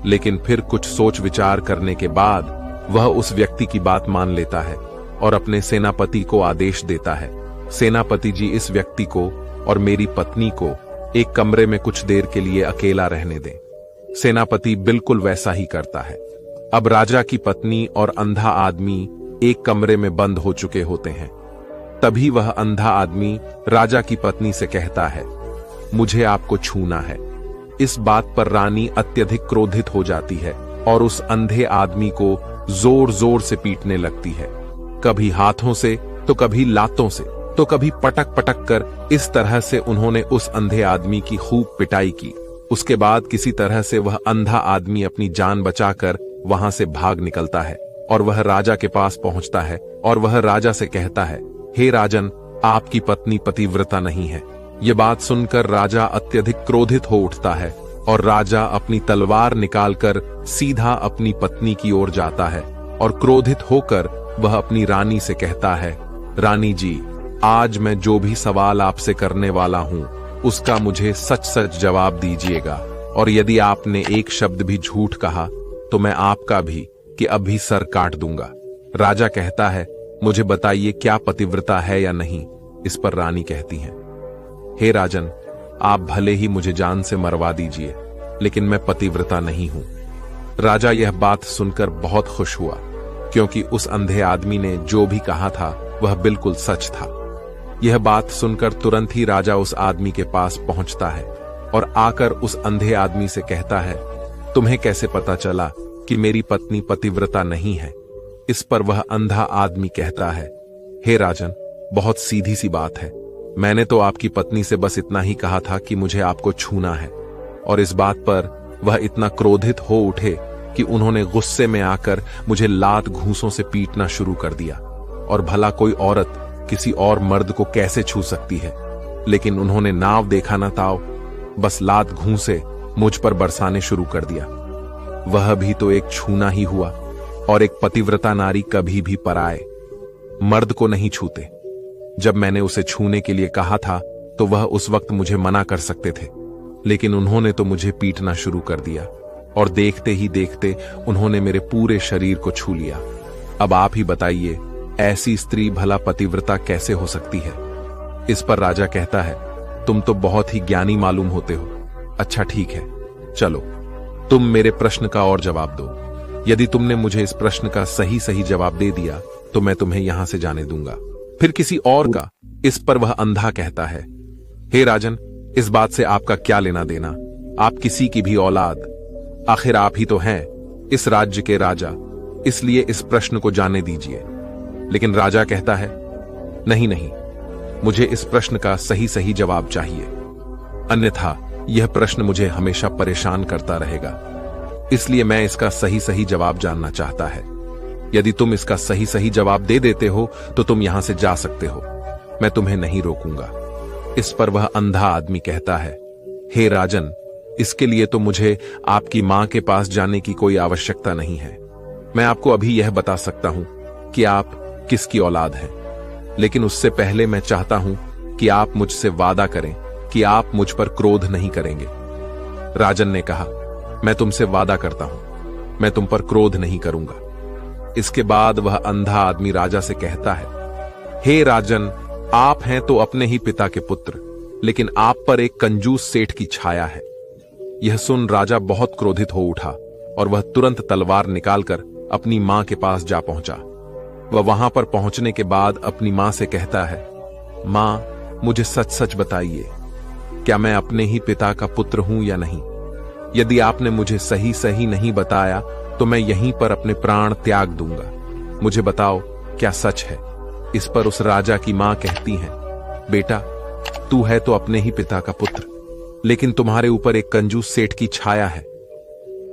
लेकिन फिर कुछ सोच विचार करने के बाद वह उस व्यक्ति की बात मान लेता है और अपने सेनापति को आदेश देता है, सेनापति जी, इस व्यक्ति को और मेरी पत्नी को एक कमरे में कुछ देर के लिए अकेला रहने दें। सेनापति बिल्कुल वैसा ही करता है। अब राजा की पत्नी और अंधा आदमी एक कमरे में बंद हो चुके होते हैं। तभी वह अंधा आदमी राजा की पत्नी से कहता है, मुझे आपको छूना है। इस बात पर रानी अत्यधिक क्रोधित हो जाती है और उस अंधे आदमी को जोर जोर से पीटने लगती है, कभी हाथों से तो कभी लातों से तो कभी पटक पटक कर। इस तरह से उन्होंने उस अंधे आदमी की खूब पिटाई की। उसके बाद किसी तरह से वह अंधा आदमी अपनी जान बचाकर वहां से भाग निकलता है और वह राजा के पास पहुंचता है और वह राजा से कहता है, हे राजन, आपकी पत्नी पतिव्रता नहीं है। यह बात सुनकर राजा अत्यधिक क्रोधित हो उठता है और राजा अपनी तलवार निकालकर सीधा अपनी पत्नी की ओर जाता है और क्रोधित होकर वह अपनी रानी से कहता है, रानी जी, आज मैं जो भी सवाल आपसे करने वाला हूं उसका मुझे सच सच जवाब दीजिएगा, और यदि आपने एक शब्द भी झूठ कहा तो मैं आपका भी कि अभी सर काट दूंगा। राजा कहता है, मुझे बताइए क्या पतिव्रता है या नहीं। इस पर रानी कहती है, हे राजन, आप भले ही मुझे जान से मरवा दीजिए, लेकिन मैं पतिव्रता नहीं हूं। राजा यह बात सुनकर बहुत खुश हुआ, क्योंकि उस अंधे आदमी ने जो भी कहा था वह बिल्कुल सच था। यह बात सुनकर तुरंत ही राजा उस आदमी के पास पहुंचता है और आकर उस अंधे आदमी से कहता है, तुम्हें कैसे पता चला कि मेरी पत्नी पतिव्रता नहीं है। इस पर वह अंधा आदमी कहता है, हे राजन, बहुत सीधी सी बात है। मैंने तो आपकी पत्नी से बस इतना ही कहा था कि मुझे आपको छूना है, और इस बात पर वह इतना क्रोधित हो उठे कि उन्होंने गुस्से में आकर मुझे लात घूंसों से पीटना शुरू कर दिया। और भला कोई औरत किसी और मर्द को कैसे छू सकती है, लेकिन उन्होंने नाव देखा ना ताव, बस लात घूंसे मुझ पर बरसाने शुरू कर दिया। वह भी तो एक छूना ही हुआ, और एक पतिव्रता नारी कभी भी पराए मर्द को नहीं छूते। जब मैंने उसे छूने के लिए कहा था तो वह उस वक्त मुझे मना कर सकते थे, लेकिन उन्होंने तो मुझे पीटना शुरू कर दिया, और देखते ही देखते उन्होंने मेरे पूरे शरीर को छू लिया। अब आप ही बताइए, ऐसी स्त्री भला पतिव्रता कैसे हो सकती है। इस पर राजा कहता है, तुम तो बहुत ही ज्ञानी मालूम होते हो। अच्छा ठीक है, चलो तुम मेरे प्रश्न का और जवाब दो। यदि तुमने मुझे इस प्रश्न का सही सही जवाब दे दिया तो मैं तुम्हें यहां से जाने दूंगा, फिर किसी और का। इस पर वह अंधा कहता है, हे राजन, इस बात से आपका क्या लेना देना। आप किसी की भी औलाद, आखिर आप ही तो हैं इस राज्य के राजा, इसलिए इस प्रश्न को जाने दीजिए। लेकिन राजा कहता है, नहीं नहीं, मुझे इस प्रश्न का सही सही जवाब चाहिए, अन्यथा यह प्रश्न मुझे हमेशा परेशान करता रहेगा। इसलिए मैं इसका सही सही जवाब जानना चाहता है। यदि तुम इसका सही सही जवाब दे देते हो तो तुम यहां से जा सकते हो, मैं तुम्हें नहीं रोकूंगा। इस पर वह अंधा आदमी कहता है, हे राजन, इसके लिए तो मुझे आपकी मां के पास जाने की कोई आवश्यकता नहीं है। मैं आपको अभी यह बता सकता हूं कि आप किसकी औलाद हैं, लेकिन उससे पहले मैं चाहता हूं कि आप मुझसे वादा करें कि आप मुझ पर क्रोध नहीं करेंगे। राजन ने कहा, मैं तुमसे वादा करता हूं, मैं तुम पर क्रोध नहीं करूंगा। इसके बाद वह अंधा आदमी राजा से कहता है, हे राजन, आप हैं तो अपने ही पिता के पुत्र, लेकिन आप पर एक कंजूस सेठ की छाया है। यह सुन राजा बहुत क्रोधित हो उठा और वह तुरंत तलवार निकालकर अपनी मां के पास जा पहुंचा। वह वहां पर पहुंचने के बाद अपनी मां से कहता है, मां, मुझे सच सच बताइए, क्या मैं अपने ही पिता का पुत्र हूं या नहीं। यदि आपने मुझे सही सही नहीं बताया तो मैं यहीं पर अपने प्राण त्याग दूंगा। मुझे बताओ, क्या सच है। इस पर उस राजा की मां कहती है, बेटा, तू है तो अपने ही पिता का पुत्र, लेकिन तुम्हारे ऊपर एक कंजूस सेठ की छाया है।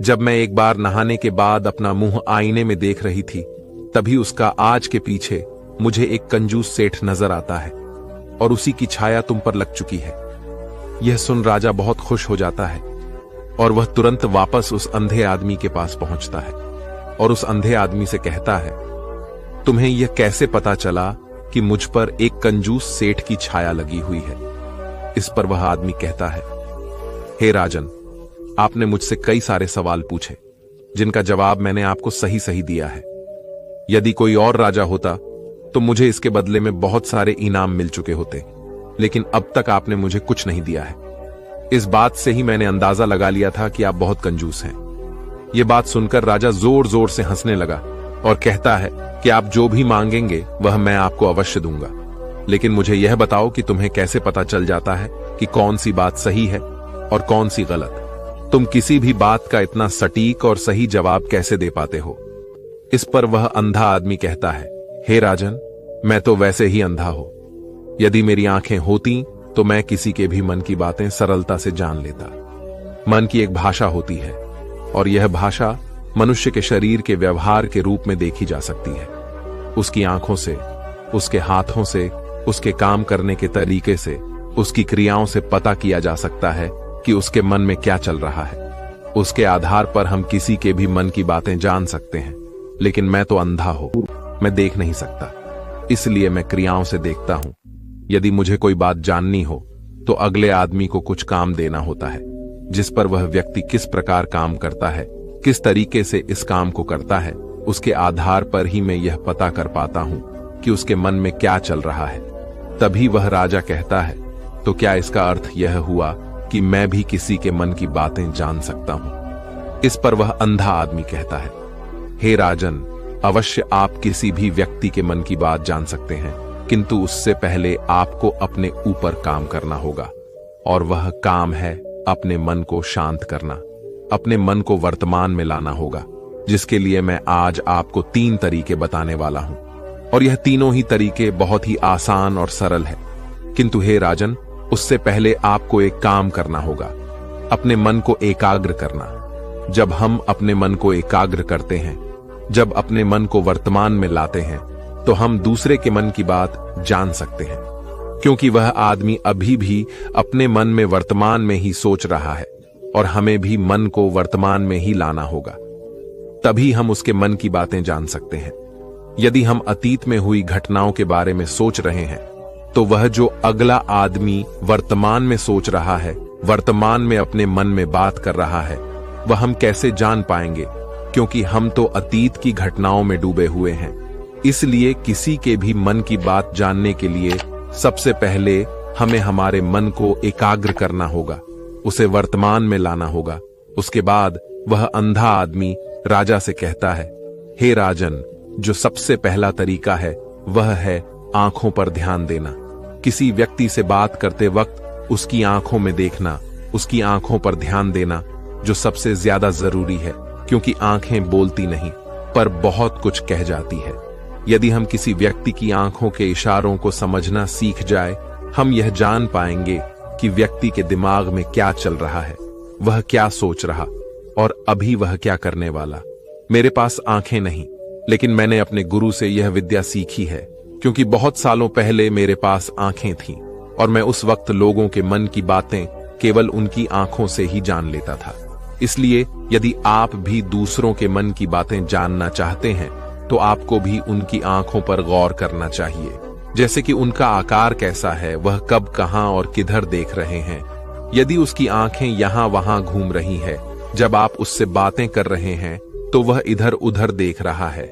जब मैं एक बार नहाने के बाद अपना मुंह आईने में देख रही थी, तभी उसका आज के पीछे मुझे एक कंजूस सेठ नजर आता है और उसी की छाया तुम पर लग चुकी है। यह सुन राजा बहुत खुश हो जाता है और वह तुरंत वापस उस अंधे आदमी के पास पहुंचता है और उस अंधे आदमी से कहता है, तुम्हें यह कैसे पता चला कि मुझ पर एक कंजूस सेठ की छाया लगी हुई है? इस पर वह आदमी कहता है, हे राजन, आपने मुझसे कई सारे सवाल पूछे जिनका जवाब मैंने आपको सही सही दिया है। यदि कोई और राजा होता तो मुझे इसके बदले में बहुत सारे इनाम मिल चुके होते, लेकिन अब तक आपने मुझे कुछ नहीं दिया है। इस बात से ही मैंने अंदाजा लगा लिया था कि आप बहुत कंजूस हैं। यह बात सुनकर राजा जोर जोर से हंसने लगा और कहता है कि आप जो भी मांगेंगे वह मैं आपको अवश्य दूंगा, लेकिन मुझे यह बताओ कि तुम्हें कैसे पता चल जाता है कि कौन सी बात सही है और कौन सी गलत? तुम किसी भी बात का इतना सटीक और सही जवाब कैसे दे पाते हो? इस पर वह अंधा आदमी कहता है, हे राजन, मैं तो वैसे ही अंधा हूं। यदि मेरी आंखें होती तो मैं किसी के भी मन की बातें सरलता से जान लेता। मन की एक भाषा होती है और यह भाषा मनुष्य के शरीर के व्यवहार के रूप में देखी जा सकती है। उसकी आंखों से, उसके हाथों से, उसके काम करने के तरीके से, उसकी क्रियाओं से पता किया जा सकता है कि उसके मन में क्या चल रहा है। उसके आधार पर हम किसी के भी मन की बातें जान सकते हैं, लेकिन मैं तो अंधा हूं, मैं देख नहीं सकता, इसलिए मैं क्रियाओं से देखता हूं। यदि मुझे कोई बात जाननी हो तो अगले आदमी को कुछ काम देना होता है, जिस पर वह व्यक्ति किस प्रकार काम करता है, किस तरीके से इस काम को करता है, उसके आधार पर ही मैं यह पता कर पाता हूं कि उसके मन में क्या चल रहा है। तभी वह राजा कहता है, तो क्या इसका अर्थ यह हुआ कि मैं भी किसी के मन की बातें जान सकता हूं? इस पर वह अंधा आदमी कहता है, हे राजन, अवश्य आप किसी भी व्यक्ति के मन की बात जान सकते हैं, किंतु उससे पहले आपको अपने ऊपर काम करना होगा, और वह काम है अपने मन को शांत करना, अपने मन को वर्तमान में लाना होगा, जिसके लिए मैं आज आपको 3 तरीके बताने वाला हूं। और यह तीनों ही तरीके बहुत ही आसान और सरल है। किंतु हे राजन, उससे पहले आपको एक काम करना होगा, अपने मन को एकाग्र करना। जब हम अपने मन को एकाग्र करते हैं, जब अपने मन को वर्तमान में लाते हैं, तो हम दूसरे के मन की बात जान सकते हैं, क्योंकि वह आदमी अभी भी अपने मन में वर्तमान में ही सोच रहा है, और हमें भी मन को वर्तमान में ही लाना होगा, तभी हम उसके मन की बातें जान सकते हैं। यदि हम अतीत में हुई घटनाओं के बारे में सोच रहे हैं, तो वह जो अगला आदमी वर्तमान में सोच रहा है, वर्तमान में अपने मन में बात कर रहा है, वह हम कैसे जान पाएंगे? क्योंकि हम तो अतीत की घटनाओं में डूबे हुए हैं। इसलिए किसी के भी मन की बात जानने के लिए सबसे पहले हमें हमारे मन को एकाग्र करना होगा, उसे वर्तमान में लाना होगा। उसके बाद वह अंधा आदमी राजा से कहता है, हे राजन, जो सबसे पहला तरीका है वह है आंखों पर ध्यान देना। किसी व्यक्ति से बात करते वक्त उसकी आंखों में देखना, उसकी आंखों पर ध्यान देना जो सबसे ज्यादा जरूरी है, क्योंकि आंखें बोलती नहीं पर बहुत कुछ कह जाती है। यदि हम किसी व्यक्ति की आंखों के इशारों को समझना सीख जाए, हम यह जान पाएंगे कि व्यक्ति के दिमाग में क्या चल रहा है, वह क्या सोच रहा और अभी वह क्या करने वाला। मेरे पास आंखें नहीं, लेकिन मैंने अपने गुरु से यह विद्या सीखी है, क्योंकि बहुत सालों पहले मेरे पास आंखें थीं और मैं उस वक्त लोगों के मन की बातें केवल उनकी आंखों से ही जान लेता था। इसलिए यदि आप भी दूसरों के मन की बातें जानना चाहते हैं, तो आपको भी उनकी आंखों पर गौर करना चाहिए, जैसे कि उनका आकार कैसा है, वह कब, कहां और किधर देख रहे हैं। यदि उसकी आंखें यहां वहां घूम रही है, जब आप उससे बातें कर रहे हैं, तो वह इधर उधर देख रहा है,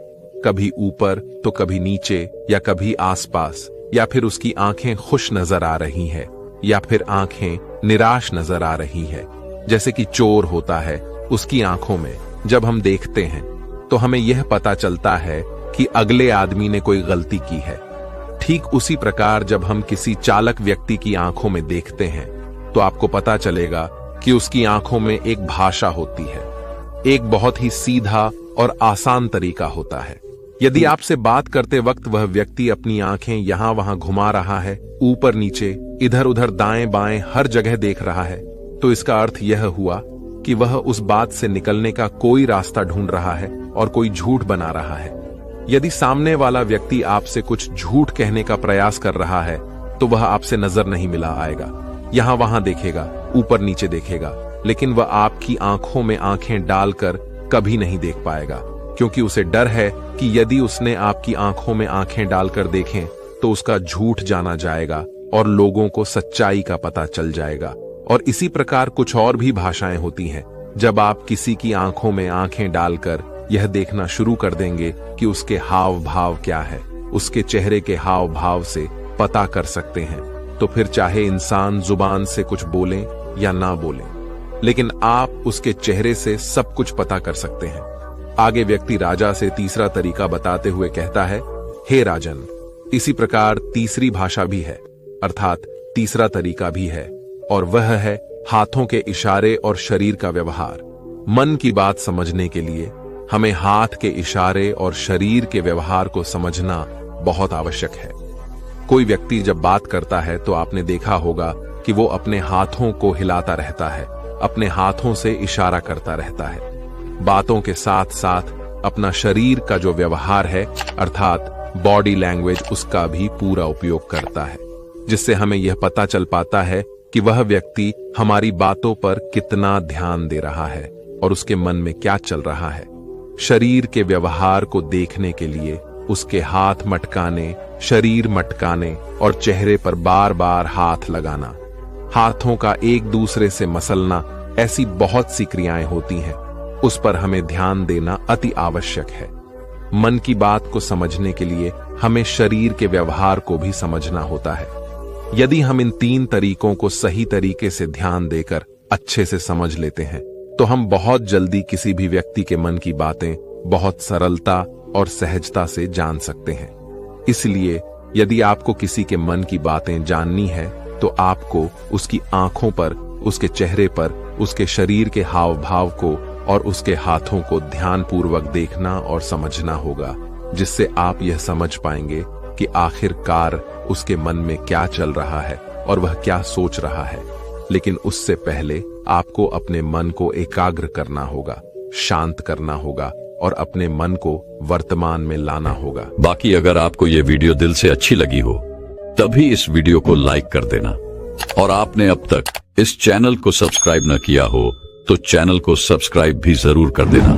कभी ऊपर तो कभी नीचे या कभी आसपास, या फिर उसकी आंखें खुश नजर आ रही है या फिर आंखें निराश नजर आ रही है, जैसे कि चोर होता है उसकी आंखों में। जब हम देखते हैं तो हमें यह पता चलता है कि अगले आदमी ने कोई गलती की है। ठीक उसी प्रकार जब हम किसी चालक व्यक्ति की आंखों में देखते हैं, तो आपको पता चलेगा कि उसकी आंखों में एक भाषा होती है, एक बहुत ही सीधा और आसान तरीका होता है। यदि आपसे बात करते वक्त वह व्यक्ति अपनी आंखें यहां वहां घुमा रहा है, ऊपर नीचे, इधर उधर, दाएं बाएं, हर जगह देख रहा है, तो इसका अर्थ यह हुआ कि वह उस बात से निकलने का कोई रास्ता ढूंढ रहा है और कोई झूठ बना रहा है। यदि सामने वाला व्यक्ति आपसे कुछ झूठ कहने का प्रयास कर रहा है, तो वह आपसे नजर नहीं मिला आएगा, यहां वहां देखेगा, ऊपर नीचे देखेगा, लेकिन वह आपकी आंखों में आंखें डालकर कभी नहीं देख पाएगा। क्योंकि उसे डर है कि यदि उसने आपकी आंखों में आंखें डालकर देखें तो उसका झूठ जाना जाएगा और लोगों को सच्चाई का पता चल जाएगा। और इसी प्रकार कुछ और भी भाषाएं होती हैं। जब आप किसी की आंखों में आंखें डालकर यह देखना शुरू कर देंगे कि उसके हाव भाव क्या है, उसके चेहरे के हाव भाव से पता कर सकते हैं, तो फिर चाहे इंसान जुबान से कुछ बोले या ना बोले, लेकिन आप उसके चेहरे से सब कुछ पता कर सकते हैं। आगे व्यक्ति राजा से तीसरा तरीका बताते हुए कहता है, हे राजन, इसी प्रकार तीसरी भाषा भी है, अर्थात तीसरा तरीका भी है, और वह है हाथों के इशारे और शरीर का व्यवहार। मन की बात समझने के लिए हमें हाथ के इशारे और शरीर के व्यवहार को समझना बहुत आवश्यक है। कोई व्यक्ति जब बात करता है तो आपने देखा होगा कि वो अपने हाथों को हिलाता रहता है, अपने हाथों से इशारा करता रहता है। बातों के साथ साथ अपना शरीर का जो व्यवहार है अर्थात बॉडी लैंग्वेज, उसका भी पूरा उपयोग करता है, जिससे हमें यह पता चल पाता है कि वह व्यक्ति हमारी बातों पर कितना ध्यान दे रहा है और उसके मन में क्या चल रहा है। शरीर के व्यवहार को देखने के लिए उसके हाथ मटकाने, शरीर मटकाने और चेहरे पर बार बार हाथ लगाना, हाथों का एक दूसरे से मसलना, ऐसी बहुत सी क्रियाएं होती हैं। उस पर हमें ध्यान देना अति आवश्यक है। मन की बात को समझने के लिए हमें शरीर के व्यवहार को भी समझना होता है। यदि हम इन तीन तरीकों को सही तरीके से ध्यान देकर अच्छे से समझ लेते हैं तो हम बहुत जल्दी किसी भी व्यक्ति के मन की बातें बहुत सरलता और सहजता से जान सकते हैं। इसलिए यदि आपको किसी के मन की बातें जाननी है तो आपको उसकी आंखों पर, उसके चेहरे पर, उसके शरीर के हाव भाव को और उसके हाथों को ध्यानपूर्वक देखना और समझना होगा, जिससे आप यह समझ पाएंगे कि आखिरकार उसके मन में क्या चल रहा है और वह क्या सोच रहा है। लेकिन उससे पहले आपको अपने मन को एकाग्र करना होगा, शांत करना होगा और अपने मन को वर्तमान में लाना होगा। बाकी अगर आपको ये वीडियो दिल से अच्छी लगी हो तभी इस वीडियो को लाइक कर देना, और आपने अब तक इस चैनल को सब्सक्राइब न किया हो तो चैनल को सब्सक्राइब भी जरूर कर देना।